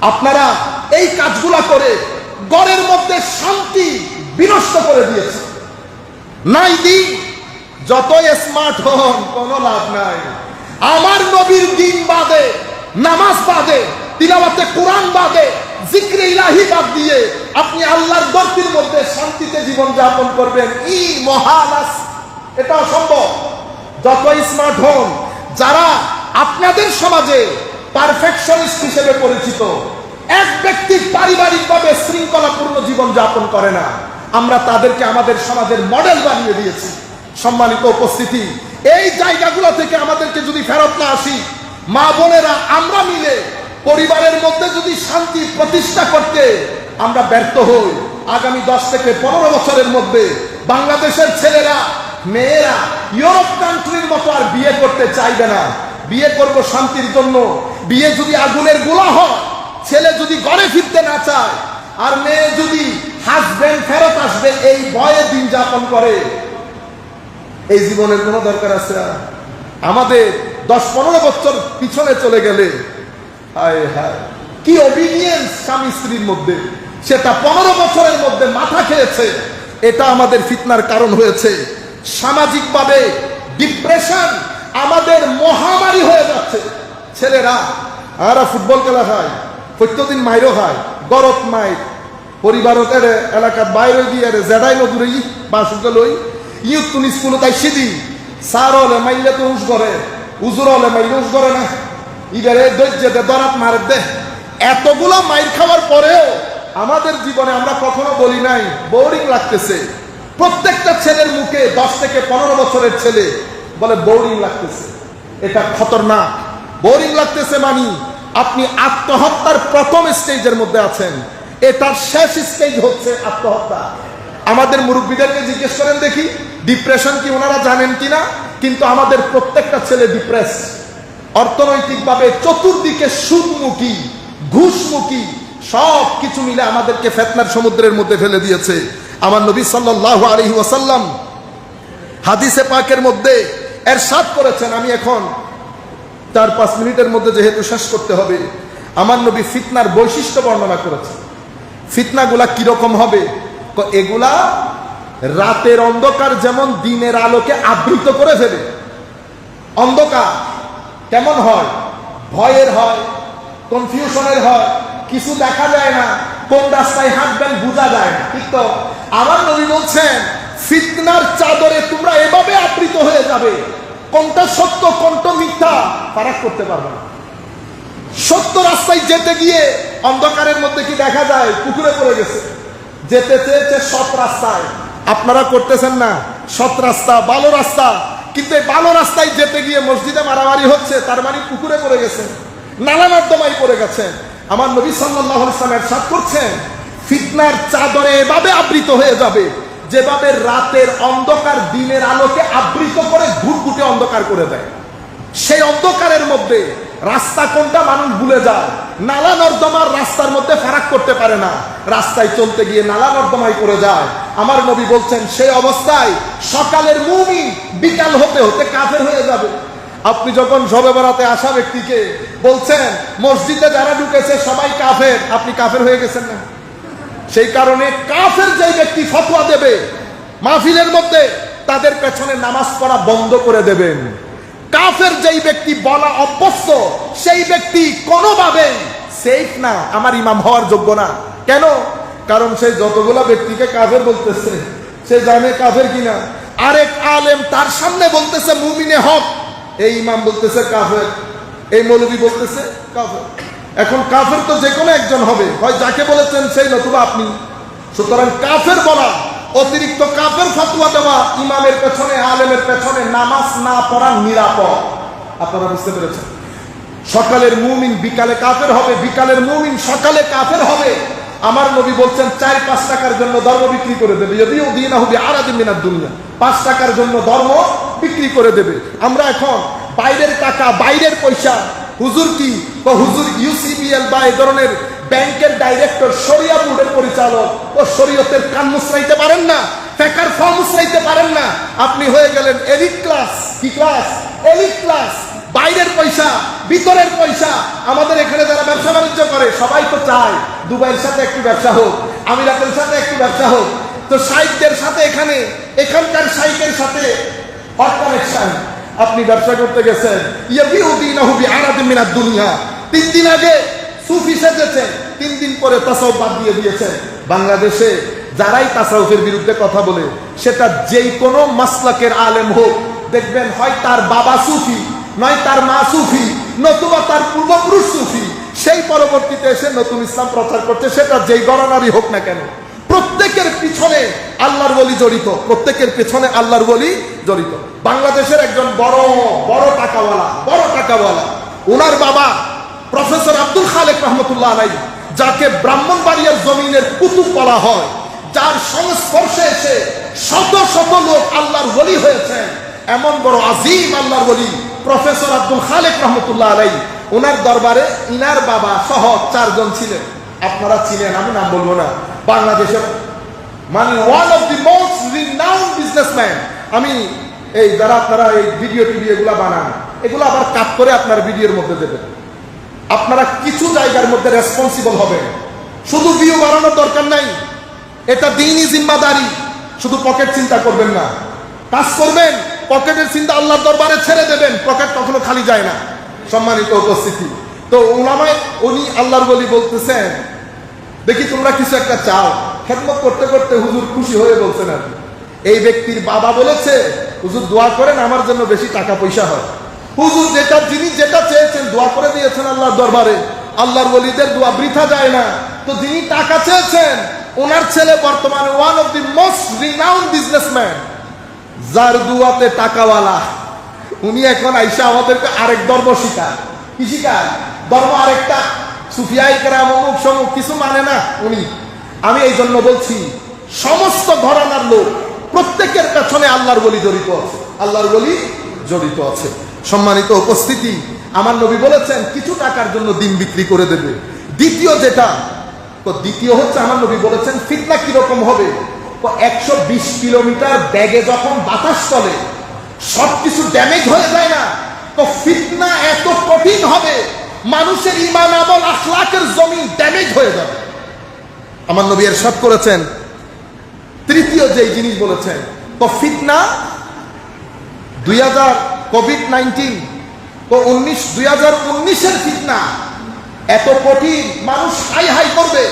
আপনারা এই কাজগুলা করে ঘরের মধ্যে শান্তি বিনষ্ট করে দিয়েছে। নাই দিন যতই স্মার্ট হন কোনো লাভ নাই। আমার নবীর দিন বাদে, নামাজ বাদে, তিলাওয়াতে কোরআন বাদে, জিক্রে ইলাহি বাদ দিয়ে আপনি আল্লাহর দরবারের মধ্যে শান্তিতে জীবন যাপন করবেন, ই মহালাস, এটা অসম্ভব। যতই স্মার্ট হন, যারা আপনাদের সমাজে পারফেকশনিস্ট হিসেবে পরিচিত, এক ব্যক্তি পারিবারিকভাবে শৃঙ্খলাপূর্ণ জীবন যাপন করে না, আমরা তাদেরকে আমাদের সমাজের মডেল বানিয়ে দিয়েছি। সম্মানিত উপস্থিতি, এই জায়গাগুলো থেকে আমাদেরকে যদি ফেরত না আসি, মা বোনেরা আমরা মিলে পরিবারের মধ্যে যদি শান্তি প্রতিষ্ঠা করতে আমরা ব্যর্থ হই, আগামী 10 থেকে 15 বছরের মধ্যে বাংলাদেশের ছেলেরা মেয়েরা ইউরোপ কান্ট্রির মতো আর বিয়ে করতে চাইবে না। বিয়ে করব শান্তির জন্য। বিয়ে যদি আগুনের গোলা হয়, ছেলে যদি ঘরে ফিরতে না চায়, আর মেয়ে যদি হাজবেন্ড ফেরত আসবে এই ভয়ে দিন যাপন করে, এই জীবনের কোনো দরকার আছে? আমাদের 10-15 বছর পিছনে চলে গেলে হায় হায় কি অবিডিয়েন্স স্বামী স্ত্রীর মধ্যে, সেটা 15 বছরের মধ্যে মাথা খেয়েছে। এটা আমাদের ফিতনার কারণ হয়েছে। সামাজিকভাবে ডিপ্রেশন আমাদের মহামারী হয়ে যাচ্ছে। ছেলেরা আর ফুটবল খেলা খায়, প্রত্যেকদিন মাইরও খায়, গরত মাইর, পরিবারের এলাকার বাইরে দিয়ে জেডাই নদুরে বাসুকে লই ইউথ তুনি স্কুলে তাই সিদি সার হলে মাইলে তো উস করে, উজুর হলে মাইলে উস করে না, ইবারে দৈর্যতে দরাত মারে দে। এতগুলো মাইর খাওয়ার পরেও আমাদের জীবনে আমরা কখনো বলি নাই বোরিং লাগতেছে। প্রত্যেকটা ছেলের মুখে 10 থেকে 15 বছরের ছেলে বলে বোরিং লাগতেছে। এটা খতরনাক। বোরিং লাগতেছে মানে আপনি আত্মহত্যার প্রথম স্টেজের মধ্যে আছেন, এটার শেষ স্টেজ হচ্ছে আত্মহত্যা। আমাদের মুরব্বীদেরকে জিজ্ঞেস করেন দেখি ডিপ্রেশন কি ওনারা জানেন কিনা। কিন্তু আমাদের প্রত্যেকটা ছেলে ডিপ্রেস, অর্থনৈতিকভাবে চতুর্দিকে সুদমুখী, ঘুষমুখী, সব কিছু মিলে আমাদেরকে ফিতনার সমুদ্রের মধ্যে ফেলে দিয়েছে। আমার নবী সাল্লাল্লাহু আলাইহি ওয়াসাল্লাম হাদিসে পাকের মধ্যে ইরশাদ করেছেন, আমি এখন 4-5 মিনিটের মধ্যে যেহেতু শেষ করতে হবে, আমার নবী ফিতনার বৈশিষ্ট্য বর্ণনা করেছেন। ফিতনাগুলা কিরকম হবে? এগুলা রাতের অন্ধকার যেমন দিনের আলোকে আবৃত করে ফেলে। অন্ধকার কেমন হয়? ভয়ের হয়, কনফিউশনের হয়, কিছু দেখা যায় না, কোন রাস্তায় হাঁটবেন বোঝা যায় না। ঠিক তো? আমার নবী বলছেন ফিতনার চাদরে তোমরা এভাবে আবৃত হয়ে যাবে, কোনটা সত্য কোনটা মিথ্যা ফারাক করতে পারবে না। সত্য রাস্তায় যেতে গিয়ে অন্ধকারের মধ্যে কি দেখা যায়? পুকুরে পড়ে গেছে। যেতে চেয়েছে সৎ রাস্তায়, আপনারা করতেছেন না সৎ রাস্তা, ভালো রাস্তা, কিন্তু এই ভালো রাস্তায় যেতে গিয়ে মসজিদে মারামারি হচ্ছে, তার মানে পুকুরে পড়ে গেছেন, নালা নর্দমায় পড়ে গেছেন। আমার নবী সাল্লাল্লাহু আলাইহি ওয়াসাল্লাম ইরশাদ করছেন ফিতনার চাদরে এভাবে আবৃত হয়ে যাবে যেভাবে রাতের অন্ধকার দিনের আলোকে আবৃত করে ঘুটঘুটে অন্ধকার করে দেয়। সেই অন্ধকারের মধ্যে রাস্তা কোনটা মানুষ ভুলে যায়, নালা নর্দমার রাস্তার মধ্যে ফারাক করতে পারে না, রাস্তায় চলতে গিয়ে নালা নর্দমায় পড়ে যায়। আমার নবী বলছেন সেই অবস্থায় সকালের মুমিন বিকাল হতে হতে কাফের হয়ে যাবে। আপনি যখন শবে বরাতে আসা ব্যক্তিকে বলছেন মসজিদে যারা ঢুকেছে সবাই কাফের, আপনি কাফের হয়ে গেছেন না? সেই কারণে কাফের যে ব্যক্তি ফতোয়া দেবে মাহফিলের মধ্যে, তাদের পেছনে নামাজ পড়া বন্ধ করে দেবেন। কাফের যেই ব্যক্তি বলা অভ্যস্ত, সেই ব্যক্তি কোনোভাবে সেফ না, আমার ইমাম হওয়ার যোগ্য না। কেন? কারণ সে যতগুলা ব্যক্তিকে কাফের বলতেছে, সে জানে কাফের কিনা। আরেক আলেম তার সামনে বলতেছে মুমিনে হক, এই ইমাম বলতেছে কাফের, এই মৌলবী বলতেছে কাফের। এখন কাফের তো যে কোনো একজন হবে, হয় যাকে বলেছেন সেই নতুবা আপনি। সুতরাং কাফের বলা, অতিরিক্ত কাফের ফতোয়া দেওয়া ইমামের পেছনে আলেমের পেছনে নামাজ না পড়া নিরাপদ। আপনারা বুঝতে পেরেছেন? সকালের মুমিন বিকালে কাফের হবে, বিকালের মুমিন সকালে কাফের হবে। আমার নবী বলছেন 4-5 টাকার জন্য ধর্ম বিক্রি করে দেবে, যদিও দিন হবে আরাদিন মিনাদ দুনিয়া, 5 টাকার জন্য ধর্ম বিক্রি করে দেবে। আমরা এখন বাইরের টাকা বাইরের পয়সা, হুজুর কি হুজুর ইউসিবিএল বা এই ধরনের ব্যাংকের ডাইরেক্টর, শরিয়া বোর্ডের পরিচালক, ও শরীয়তের কান মুছরাইতে পারেন না, ফেকার ফর্ম মুছরাইতে পারেন না, আপনি হয়ে গেলেন এলিট ক্লাস। কি ক্লাস? Elite class. বাইরের পয়সা ভিতরের পয়সা। আমাদের এখানে যারা ব্যবসা বাণিজ্য করে সবাই তো চায় দুবাইয়ের সাথে একটু ব্যবসা হোক, আমিরাতের সাথে একটু ব্যবসা হোক। তো শাইখদের সাথে এখানকার শাইখের সাথে হট কানেকশন। আপনি ব্যবসা করতে গেছেন, ইয়াবিউদিনাহু বিআরাদিন মিনাদ দুনিয়া, 3 দিন আগে সুফি সেজেছেন, 3 দিন পরে তাসাউফ বাদ দিয়ে দিয়েছেন। বাংলাদেশে যারাই তাসাউফের বিরুদ্ধে কথা বলে, সেটা যেই কোনো মাসলাকের আলেম হোক, দেখবেন হয় তার বাবা সুফি, নয় তার মা সুফি, নতুবা তার পূর্বপুরুষ সুফি, সেই পরবর্তীতে এসে নতুন ইসলাম প্রচার করছে, সেটা যেই গণনারই হোক না কেন, প্রত্যেকের পিছনে আল্লাহর ওলি জড়িত, প্রত্যেকের পেছনে আল্লাহর ওলি জড়িত। বাংলাদেশের একজন বড় টাকাওয়ালা, ওনার বাবা প্রফেসর আব্দুল খালেক রহমতুল্লাহ আলাইহি, যাকে ব্রাহ্মণবাড়িয়ার জমিনের কুতুব বলা হয়, যার সংস্পর্শে এসে শত শত লোক আল্লাহর ওলি হয়েছেন, এমন বড় আজিম আল্লাহর ওলি প্রফেসর আব্দুল খালেক রহমতুল্লাহ আলাইহি, ওনার দরবারে ইনার বাবা সহ 4 জন ছিলেন। আপনারা ছিলেন, আমি নাম বলবো না। বাংলাদেশের মানে one of the most renowned businessman. আমি এই যারা আপনারা এই ভিডিও টিভি এগুলা বানান, এগুলো আবার কাট করে আপনার ভিডিওর মধ্যে দেবেন। আপনারা কিছু জায়গার মধ্যে রেসপন্সিবল হবেন। শুধু ভিউ বাড়ানোর দরকার নাই, এটা দ্বীনি জিম্মাদারি। শুধু পকেট চিন্তা করবেন না, কাজ করবেন, পকেটের চিন্তা আল্লাহর দরবারে ছেড়ে দেবেন। পকেট কখনো খালি যায় না। সম্মানিত উপস্থিতি, তো উলামায়ে উনি আল্লাহর ওলি বলতেছেন, দেখি তোমরা কিছু একটা চাও। খেদমত করতে করতে হুজুর খুশি হয়ে বলছেন, আর এই ব্যক্তির বাবা বলেছে হুজুর দোয়া করেন আমার জন্য বেশি টাকা পয়সা হয়। হুজুর যিনি যেটা চেয়েছেন দোয়া করে দিয়েছেন আল্লাহর দরবারে। আল্লাহর ওলিদের দোয়া বৃথা যায় না। তো যিনি টাকা চেয়েছেন, ওনার ছেলে বর্তমানে one of the most renowned businessman, যার দুয়াতে টাকাওয়ালা, উনি এখন আইসা আমাদেরকে আরেক ধর্ম শিখায়। কি শিখায়? ধর্ম আরেকটা, সুফিয়াই কেরাম অমুক সমুক কিছু মানে না উনি। আমি এই জন্য বলছি, সমস্ত ঘরানার লোক প্রত্যেকের পেছনে আল্লাহর ওলি জড়িত আছে, আল্লাহর ওলি জড়িত আছে। সম্মানিত উপস্থিতি, আমার নবী বলেছেন কিছু টাকার জন্য দিন বিক্রি করে দেবে। দ্বিতীয় হচ্ছে আমার নবী বলেছেন ফিতনা কিরকম হবে। 120 কিলোমিটার ব্যাগে যখন বাতাস চলে সবকিছু ড্যামেজ হয়ে যায় না, তো ফিতনা এত কঠিন হবে, মানুষের ঈমান আমল আখলাকের জমিন ড্যামেজ হয়ে যাবে। আমার নবী ইরশাদ করেছেন, তৃতীয় যে জিনিস বলেছেন, তো ফিতনা 2019 তো 2019-এর ফিতনা এত কঠিন, মানুষ হাই হাই করবে,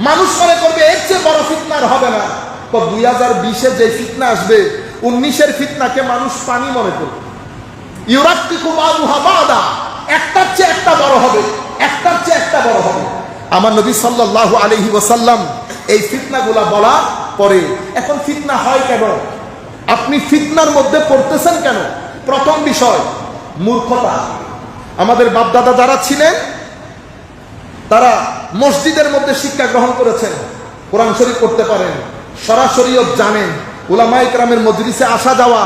মানুষ মনে করবে এর চেয়ে বড় ফিতনার হবে না। তো 2020-এ যে ফিতনা আসবে, 19-এর ফিতনাকে মানুষ পানি মনে করবে। ইউরাক্কিকু বাদুহা বাদা, একটার চেয়ে একটা বড় হবে, একটার চেয়ে একটা বড় হবে। আমার নবী সাল্লাল্লাহু আলাইহি ওয়াসাল্লাম এই ফিতনাগুলা বলার পরে, এখন ফিতনা হয় কেন, আপনি ফিতনার মধ্যে পড়তেছেন কেন? প্রথম বিষয় মূর্খতা। আমাদের বাপদাদা যারা ছিলেন তারা মসজিদের মধ্যে শিক্ষা গ্রহণ করেছেন, কোরআন শরীফ পড়তে পারেন, শরীয়ত জানেন, উলামায়ে কেরামের মজলিসে আসা যাওয়া,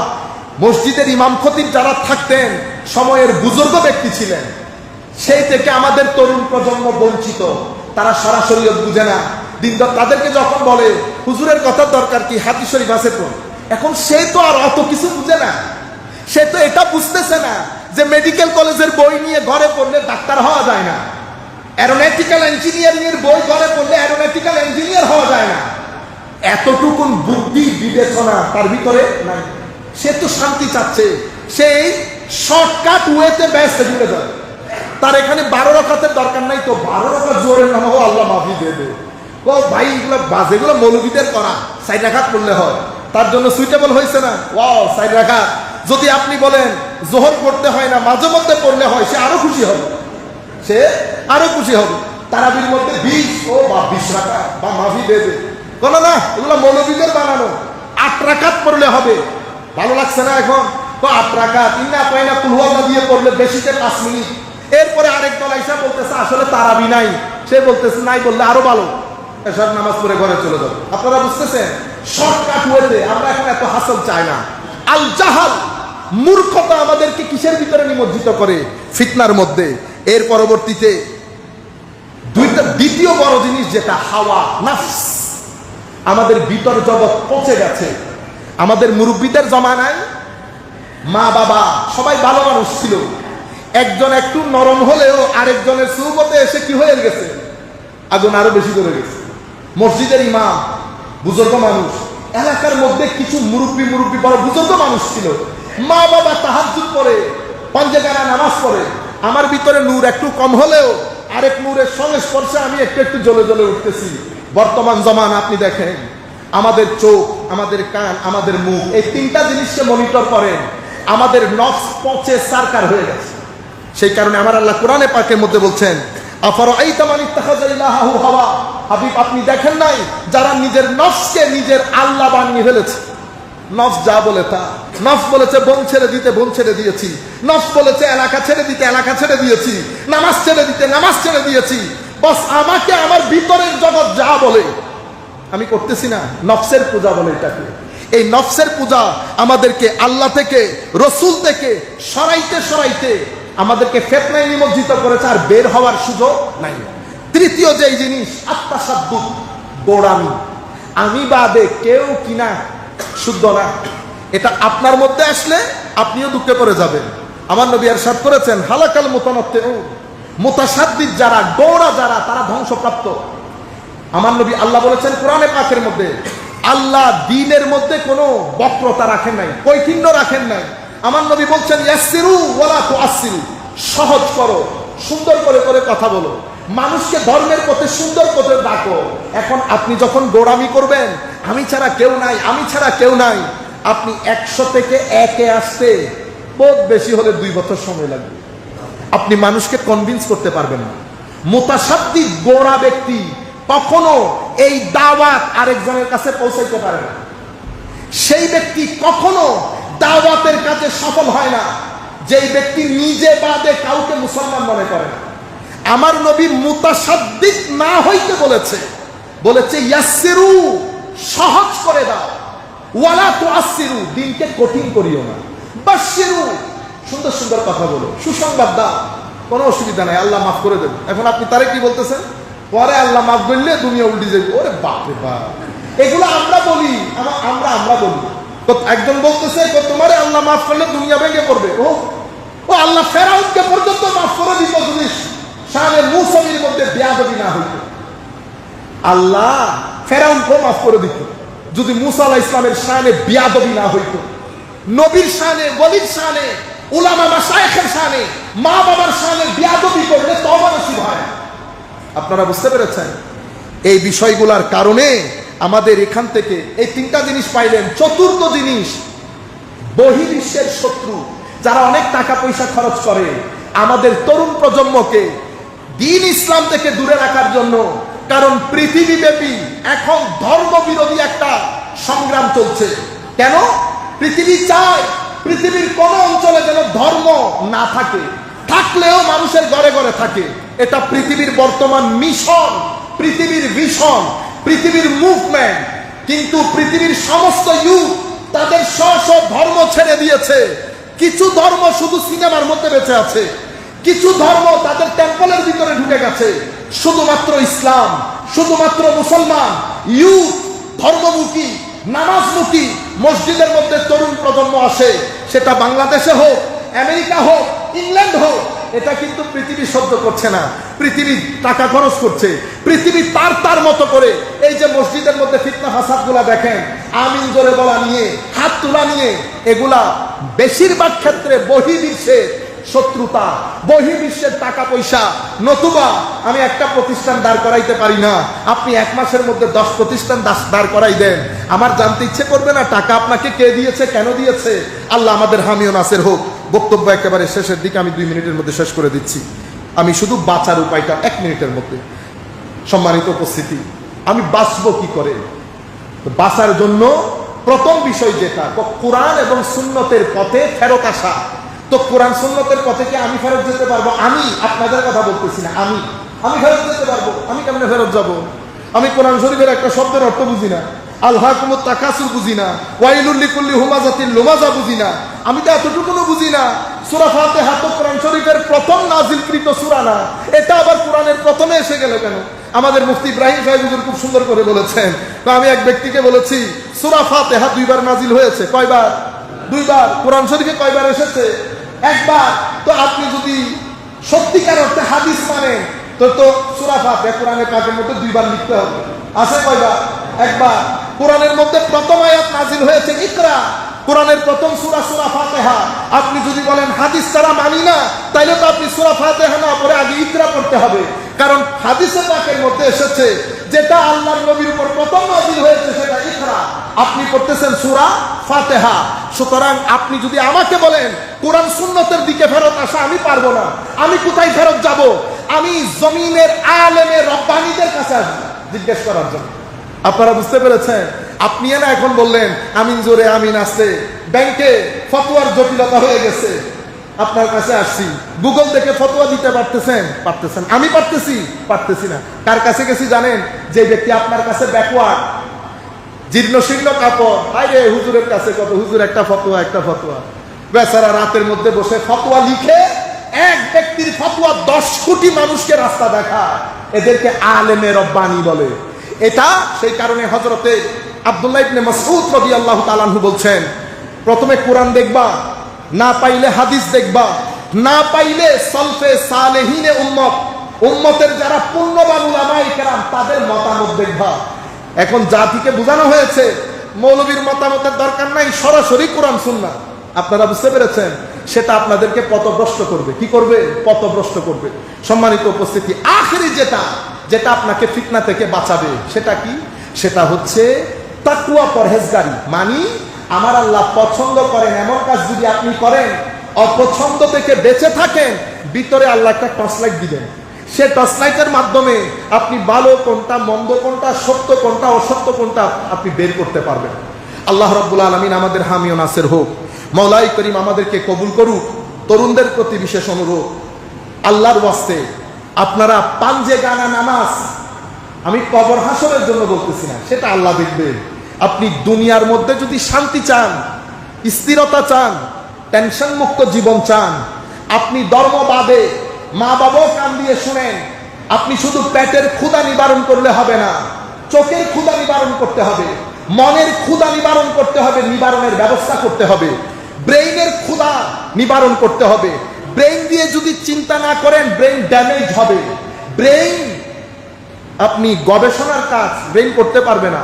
মসজিদের ইমাম খতিব যারা থাকতেন সময়ের বুজুর্গ ব্যক্তি ছিলেন। সেই থেকে আমাদের তরুণ প্রজন্ম বঞ্চিত, তারা শরীয়ত বুঝে না। তাদেরকে যখন বলে হুজুরের কথার দরকার কি, হাদিস শরীফ আছে তো, এখন সে তো আর অত কিছু বুঝে না। সে তো এটা বুঝতেছে না যে মেডিকেল কলেজের বই নিয়ে ঘরে পড়লে ডাক্তার হওয়া যায় না, অ্যারোনটিক্যাল ইঞ্জিনিয়ারিং এর বই ঘরে পড়লে অ্যারোনটিক্যাল ইঞ্জিনিয়ার হওয়া যায় না। এতটুকুন বুদ্ধি বিবেচনা তার ভিতরে নাই। সে তো শান্তি চাচ্ছে, সেই শর্টকাট ওয়েতে ব্যস্ত জুড়ে যায়। তার এখানে 12 রাকাতের দরকার নাই, তো 12 রাকাত জোরের নামাও আল্লাহ মাফি দিয়ে দেবে। ও ভাই, এগুলো বাজেগুলো মৌলবীদের করা, 4 রাকাত পড়লে হয়, তার জন্য সুইটেবল হয়েছে না। ওয়াও, 4 রাকাত। যদি আপনি বলেন জোহর পড়তে হয় না, মাঝে মধ্যে পড়লে হয়, সে আরো খুশি হবে, সে আরো খুশি হবে। তারাবির মধ্যে 20 ও বা 20 রাকাত বা মাফি দেবে, কোনো না, এগুলো মৌলবীদের বানানো। 8 রাকাত পড়লে হবে, ভালো লাগছে না এখন? তো 8 রাকাত ইন্না পায়না কুল হুয়াল্লাহ দিয়ে পড়লে বেশিতে 5 মিনিট। এরপরে আরেক দল আইসা বলতেছে আসলে তারাবি নাই, সে বলতেছে নাই বললে আরো ভালো, এসব নামাজ পড়ে ঘরে চলে যাবে। আপনারা বুঝতেছেন? শর্টকাট ওয়েতে আমরা এখন এত হাসল চাই না। আল জাহাল, মূর্খতা আমাদেরকে কিসের ভিতরে নিমজ্জিত করে? ফিতনার মধ্যে। এর পরবর্তীতে দ্বিতীয় বড় জিনিস যেটা হাওয়া নাফস, আমাদের ভিতর জগৎ পচে গেছে। আমাদের মুরব্বীদের জমানায় মা বাবা সবাই ভালো মানুষ ছিল, একজন একটু নরম হলেও আরেকজনের সুহবতে এসে কি হয়ে গেছে, আগুন আরো বেশি করে গেছে। মসজিদের ইমাম বুজুর্গ মানুষ, এলাকার মধ্যে কিছু মুরব্বী বড় বুজুর্গ মানুষ ছিল, মা বাবা তাহাজ্জুদ পড়ে, পাঞ্জেগানা নামাজ পড়ে। আমার ভিতরে নূর একটু কম হলেও আরেক নূরের সংস্পর্শে আমি একটু একটু জ্বলে জ্বলে উঠতেছি। বর্তমান জমান আপনি দেখেন, আমাদের চোখ, আমাদের কান, আমাদের মুখ, এই 3টা জিনিসকে মনিটর করেন, আমাদের নফস পচে সারকার হয়ে গেছে। সেই কারণে আমার আল্লাহ কোরআনে পাকের মধ্যে বলছেন, আফারাআইতা মান ইত্তাখাযা ইলাহাহু হাওয়া, হাবিব আপনি দেখেন নাই যারা নিজের নফসকে নিজের আল্লাহ বানিয়ে ফেলেছে। নফস যা বলে তা, নফস বলেছে বোন ছেড়ে দিতে বোন ছেড়ে দিয়েছি, নফস বলেছে এলাকা ছেড়ে দিতে এলাকা ছেড়ে দিয়েছি, নামাজ ছেড়ে দিতে নামাজ ছেড়ে দিয়েছি। বস আমাকে আমার ভিতরের জগৎ যা বলে আমি করতেছি না, নফসের পূজা বলে এটাকে। এই নফসের পূজা আমাদেরকে আল্লাহ থেকে, রসুল থেকে সরাইতে আমাদেরকে ফিতনায় নিমজ্জিত করেছে, আর বের হওয়ার সুযোগ নাই। তৃতীয় যেই জিনিস, আত্মাসাদ্দুক, গোড়ামি, আমি বাদে কেউ কিনা শুদ্ধ না। এটা আপনার মধ্যে আসলে আপনিও দুঃখে পড়ে যাবেন। আমার নবী ইরশাদ করেছেন, হালাকাল মুতানাত্তিউ, মুতাসাদ্দিদ যারা, গোড়া যারা, তারা ধ্বংসপ্রাপ্ত। আমার নবী আল্লাহ বলেছেন কোরআনে পাকের মধ্যে, আল্লাহ দ্বীনের মধ্যে কোনো বক্রতা রাখেন নাই, কৈঠিন্য রাখেন নাই। আমার নবী বলছেন, ইয়াসসিরু ওয়ালা তুআসসিরু, সহজ করো, সুন্দর করে করে কথা বলো, মানুষকে ধর্মের পথে সুন্দর পথে ডাকো। এখন আপনি যখন গোড়ামি করবেন, আমি ছাড়া কেউ নাই, আমি ছাড়া কেউ নাই, আপনি 100 থেকে 1-এ আসতে বহুত বেশি হলে 2 বছর সময় লাগবে। আপনি মানুষকে কনভিন্স করতে পারবেন না। মুতাসাদ্দিদ গোড়া ব্যক্তি কখনো এই দাওয়াত আরেকজনের কাছে পৌঁছাইতে পারে না। সেই ব্যক্তি কখনো দাওয়াতের কাজে সফল হয় না যেই ব্যক্তি নিজে বাদে কাউকে মুসলমান মনে করে না। আমার নবী মুতাসাদ্দিদ না হইতে বলেছে ইয়াসসিরু, সহজ করে দাও, ওয়ালা তুআসসিরু, দিনকে কঠিন করিও না, বাশশিরু, সুন্দর সুন্দর কথা বলো, সুসংবাদ দাও, কোনো অসুবিধা নাই, আল্লাহ মাফ করে দেবে। এখন আপনি তারে কি বলতেছেন? পরে আল্লাহ মাফ করলে দুনিয়া উল্টে যাবে। ওরে বাপ রে বাপ, এগুলো আমরা বলি, আমরা বলি। তো একজন বলতেছে তোমারে আল্লাহ মাফ করলে দুনিয়া ভেঙে পড়বে। ও আল্লাহ ফেরাউনকে পর্যন্ত মাফ করে দিত যদি শানে মুসাবির মধ্যে বেয়াদবি না হইত। আল্লাহ ফেরাউনকে মাফ করে দিত যদি মুসা আলাইহিস সালামের শানে বিয়াদবি না হইতো। নবীর শানে, ওলির শানে, উলামা মাশায়েখের শানে, মা বাবার শানে বিয়াদবি করলে তওবা নসিব হয়। আপনারা বুঝতে পেরেছেন? এই বিষয়গুলোর কারণে আমাদের এখান থেকে এই তিনটা জিনিস পাইলেন। চতুর্থ জিনিস, বহির্বিশ্বের শত্রু যারা অনেক টাকা পয়সা খরচ করে আমাদের তরুণ প্রজন্মকে দ্বীন ইসলাম থেকে দূরে রাখার জন্য। কারণ পৃথিবীব্যাপী এখন ধর্ম বিরোধী একটা সংগ্রাম চলছে। কেন? পৃথিবী চায় পৃথিবীর কোন অঞ্চলে যেন ধর্ম না থাকে, থাকলেও মানুষের ঘরে ঘরে থাকে। এটা পৃথিবীর বর্তমান মিশন, পৃথিবীর ভিশন, পৃথিবীর মুভমেন্ট। কিন্তু পৃথিবীর সমস্ত ইউথ তাদের স্ব ধর্ম ছেড়ে দিয়েছে। কিছু ধর্ম শুধু সিনেমার মধ্যে বেঁচে আছে, কিছু ধর্ম তাদের টেম্পলের ভিতরে ঢুকে গেছে। শুধুমাত্র ইসলাম, শুধুমাত্র মুসলমান ইউথ ধর্মমুখী, নামাজমুখী মসজিদের মধ্যে তরুণ প্রজন্ম আসে। সেটা বাংলাদেশে হোক, আমেরিকা হোক, ইংল্যান্ড হোক, এটা কিন্তু পৃথিবী সহ্য করছে না। পৃথিবী টাকা খরচ করছে, পৃথিবী তার মতো করে। এই যে মসজিদের মধ্যে ফিতনা ফাসাদ গুলা দেখেন, আমিন জোরে বলা নিয়ে, হাত তোলা নিয়ে, এগুলা বেশিরভাগ ক্ষেত্রে বহির্বিশ্বের শত্রুতা, বহির্বিশ্বের টাকা পয়সা। নতুবা আমি একটা প্রতিষ্ঠান দাঁড় করাইতে পারি না, আপনি এক মাসের মধ্যে 10 প্রতিষ্ঠান দাঁড় করাই দেন, আমার জানতে ইচ্ছে করবে না টাকা আপনাকে কে দিয়েছে, কেন দিয়েছে? আল্লাহ আমাদের হামি ও নাসের হোক। বক্তব্য একেবারে শেষের দিকে, আমি 2 মিনিটের মধ্যে শেষ করে দিচ্ছি। আমি শুধু বাঁচার উপায়টা 1 মিনিটের মধ্যে। সম্মানিত উপস্থিতি, আমি বাঁচবো কি করে? বাঁচার জন্য প্রথম বিষয় যেটা, কোরআন এবং সুন্নতের পথে ফেরত আসা। তো কোরআন সুন্নতের পথে কি আমি ফেরত যেতে পারবো? আমি আপনাদের কথা বলতেছি না, আমি ফেরত যেতে পারবো? আমি কেমনে ফেরত যাব? আমি কোরআন শরীফের একটা শব্দের অর্থ বুঝি না, আলহাকুমুত তাকাসুর বুঝি না, ওয়াইলুল লিকুল্লি হুমাজাতিল লুমাজা বুঝি না। আমি তো এতটুকুও বুঝি না সূরা ফাতিহা তো কোরআন শরীফের প্রথম নাজিলকৃত সূরা না, এটা আবার কোরআনের প্রথমে এসে গেল কেন? আমাদের মুফতি ইব্রাহিম সাহেব হুজুর খুব সুন্দর করে বলেছেন। তো আমি এক ব্যক্তিকে বলেছি, সূরা ফাতিহা 2 বার নাজিল হয়েছে। কয়বার? 2 বার। কোরআন শরীফে কয়বার এসেছে? 1 বার। তো আপনি যদি সত্যিকার অর্থে হাদিস মানেন তো সূরা ফাতিহা কোরআনের পাকের মধ্যে 2 বার লিখতে হবে। আছে কয়বার? 1 বার। কোরআনের মধ্যে প্রথম আয়াত নাজিল হয়েছে ইকরা, কোরআনের প্রথম সূরা সূরা ফাতিহা। আপনি যদি বলেন হাদিস ছাড়া মানি না, তাইলে তো আপনি সূরা ফাতিহা না পড়ে আগে ইকরা পড়তে হবে। কারণ হাদিসে পাকের মধ্যে এসেছে যেটা আল্লাহর নবীর উপর প্রথম নাজিল হয়েছে সেটা ইকরা, আপনি পড়তেছেন সূরা ফাতিহা। সুতরাং আপনি যদি আমাকে বলেন কোরআন সুন্নতের দিকে ফেরত আসা, আমি পারবো না। আমি কোথায় ফেরত যাব? আমি জমিনের আলেমে রব্বানীদের কাছে আসবো জিজ্ঞেস করার জন্য। আপনারা বুঝতে পেরেছেন? আপনি না এখন বললেন আমিন জোরে আমিন আছে, ব্যাংকে ফতোয়ার জটিলতা হয়ে গেছে, আপনার কাছে আসছি, গুগল দেখে ফতোয়া দিতে পারতেছেন? আমি পারতেছি না। কার কাছে গেছি জানেন? যে ব্যক্তি আপনার কাছে ব্যাকওয়ার্ড, জীর্ণ শীর্ণ কাপড়, আরে হুজুরের কাছে কত, হুজুর একটা ফতোয়া। বেচারা রাতের মধ্যে বসে ফতোয়া লিখে, এক ব্যক্তির ফতোয়া 10 কোটি মানুষকে রাস্তা দেখায়। এদেরকে আলেমে রব্বানী বলে। এটা সেই কারণে হযরতে আব্দুল্লাহ ইবনে মাসউদ রাদিয়াল্লাহু তাআলা আনহু বলছেন, প্রথমে কোরআন দেখবা, না পাইলে হাদিস দেখবা, না পাইলে সলফে সালেহিনে উম্মতের যারা পুণ্যবান উলামায়ে কেরাম তাদের মতামত দেখবা। এখন জাতিকে বোঝানো হয়েছে মৌলবীর মতামতের দরকার নাই, সরাসরি কোরআন সুন্নাহ। আপনারা বুঝতে পেরেছেন? সেটা আপনাদেরকে পথভ্রষ্ট করবে। কি করবে? পথভ্রষ্ট করবে। সম্মানিত উপস্থিতি, আখেরি যেটা আপনাকে ফিতনা থেকে বাঁচাবে সেটা কি? সেটা হচ্ছে তাকওয়া, পরহেজগারি। মানে আমার আল্লাহ পছন্দ করেন এমন কাজ যদি আপনি করেন, অপছন্দ থেকে বেঁচে থাকেন, ভিতরে আল্লাহ একটা টর্চ লাইট দিবেন। সে টর্চ লাইটের মাধ্যমে আপনি ভালো কোনটা, মন্দ কোনটা, সত্য কোনটা, অসত্য কোনটা আপনি বের করতে পারবেন। আল্লাহ রাব্বুল আলামিন আমাদের হামি ও নাসির হোক। মাওলাই করিম আমাদেরকে কবুল করুক। তরুণদের প্রতি বিশেষ অনুরোধ, আল্লাহর ওয়াস্তে আপনারা পাঞ্জে গানা নামাজ, আমি কবর হাসরের জন্য বলতেছি না, সেটা আল্লাহ দেখবে। আপনি দুনিয়ার মধ্যে যদি শান্তি চান, স্থিরতা চান, টেনশন মুক্ত জীবন চান, আপনি ধর্মবাদে মা বাবাও কান দিয়ে শুনেন। আপনি শুধু পেটের ক্ষুধা নিবারণ করলে হবে না, চোখের ক্ষুধা নিবারণ করতে হবে, মনের ক্ষুধা নিবারণ করতে হবে, নিবারণের ব্যবস্থা করতে হবে, ব্রেইনের ক্ষুধা নিবারণ করতে হবে। ব্রেইন দিয়ে যদি চিন্তা না করেন, ব্রেইন ড্যামেজ হবে। ব্রেইন আপনি গবেষণার কাজ ব্রেন করতে পারবে না।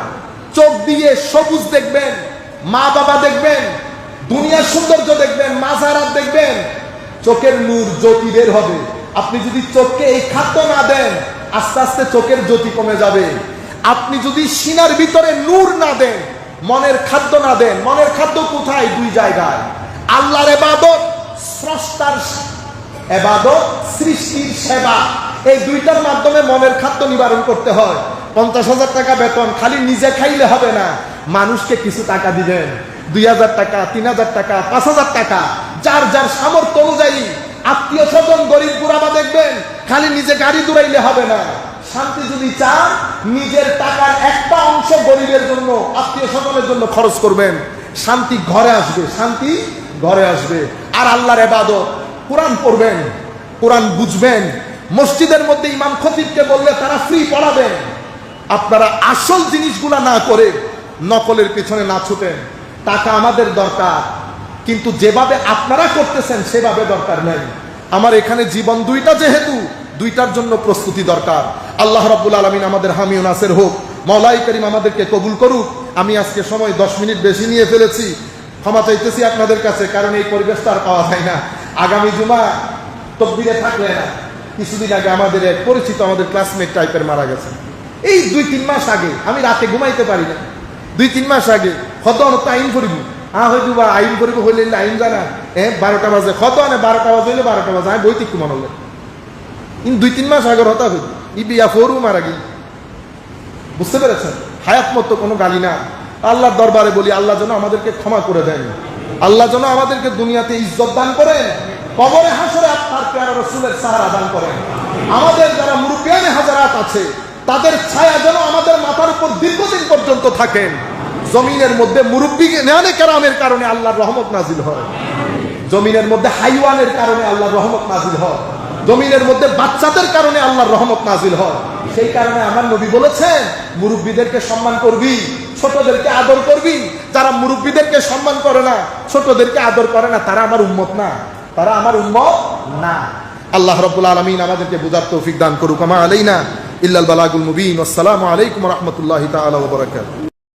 চোখ দিয়ে সবুজ দেখবেন, মা বাবা দেখবেন, দুনিয়ার সৌন্দর্য দেখবেন, মাজারাত দেখবেন, চোখের নূর জ্যোতি বের হবে। আপনি যদি চোখকে এই খাদ্য না দেন, আস্তে আস্তে চোখের জ্যোতি কমে যাবে। আপনি যদি সিনার ভিতরে নূর না দেন, মনের খাদ্য না দেন, মনের খাদ্য কোথায়? দুই জায়গায়, আল্লাহর ইবাদত, স্রষ্টার ইবাদত, সৃষ্টির সেবা। এই দুইটার মাধ্যমে মনের খাদ্য নিবারণ করতে হয়। 50,000 টাকা বেতন খালি নিজে খাইলে হবে না, মানুষকে কিছু টাকা দিবেন, 2,000 টাকা, 3,000 টাকা, 5,000 টাকা, যার যার সামর্থ্য অনুযায়ী। আত্মীয় স্বজন গরিব গুড়াবা দেখবেন, খালি নিজে গাড়ি দৌড়াইলে হবে না। শান্তি যদি চান, নিজের টাকার একটা অংশ গরিবের জন্য, আত্মীয় স্বজনের জন্য খরচ করবেন, শান্তি ঘরে আসবে, শান্তি ঘরে আসবে। আর আল্লাহর ইবাদত, কোরআন পড়বেন, কোরআন বুঝবেন। মসজিদের মধ্যে ইমাম খতিবকে বললে তারা ফ্রি পড়াবেন। আপনারা আসল জিনিসগুলা না করে নকলের পেছনে না ছুটেন। টাকা আমাদের দরকার, কিন্তু যেভাবে আপনারা করতেছেন সেভাবে দরকার নাই। আমার এখানে জীবন দুইটা, যেহেতু দুইটার জন্য প্রস্তুতি দরকার। আল্লাহ রাব্বুল আলামিন আমাদের হামি ও নাসির হোক। মাওলাই করিম আমাদেরকে কবুল করুক। আমি আজকে সময় 10 মিনিট বেশি নিয়ে ফেলেছি, ক্ষমা চাইতেছি আপনাদের কাছে, কারণ এই পরিবেশটা আর পাওয়া যায় না। আগামী জুমা তকবীরে থাকলে না। কিছুদিন আগে আমাদের এক পরিচিত, আমাদের ক্লাসমেট টাইপের মারা গেছে। এই 2-3 মাস আগে, আমি রাতে ঘুমাইতে পারি না। 2-3 মাস আগে কত আইন করিব, হয়তো বা আইন করিব হইলে আইন জানা 12টা বাজে, কত আনে 12টা বাজে হইলে 12টা বাজে, আমি বইতে কুমান হলে। কিন্তু 2-3 মাস আগের হতা হইল, ই বিয়া ফরু মারা গেল। বুঝতে পেরেছেন? হায়াত মতো কোনো গালি না। আল্লাহর দরবারে বলি, আল্লাহ যেন আমাদেরকে ক্ষমা করে দেন, আল্লাহ যেন আমাদেরকে দুনিয়াতে ইজ্জত দান করেন, কবরে হাসরে আপনার প্যারা রাসূলের সাহারা দান করেন। আমাদের যারা মুরব্বিয়ানে হাজারাত আছে, তাদের ছায়া যেন আমাদের মাথার উপর দীর্ঘদিন পর্যন্ত থাকেন। জমিনের মধ্যে মুরব্বী নেয়ানে কেরামের কারণে আল্লাহর রহমত নাজিল হয়, জমিনের মধ্যে হাইওয়ানের কারণে আল্লাহর রহমত নাজিল হয়, জমিনের মধ্যে বাচ্চাদের কারণে আল্লাহর রহমত নাজিল হয়। সেই কারণে আমার নবী বলেছেন, মুরব্বীদেরকে সম্মান করবি, ছোটদেরকে আদর করবি। যারা মুরব্বীদেরকে সম্মান করে না, ছোটদেরকে আদর করে না, তারা আমার উম্মত না, তারা আমার উম্মত না। আল্লাহ রাব্বুল আলামিন আমাদেরকে বুঝার তৌফিক দান করুক। আমা আলাইনা ইল্লাল বালাগুল মুবিন। আসসালামু আলাইকুম ওয়া রাহমাতুল্লাহি তাআলা ওয়া বারাকাতুহু।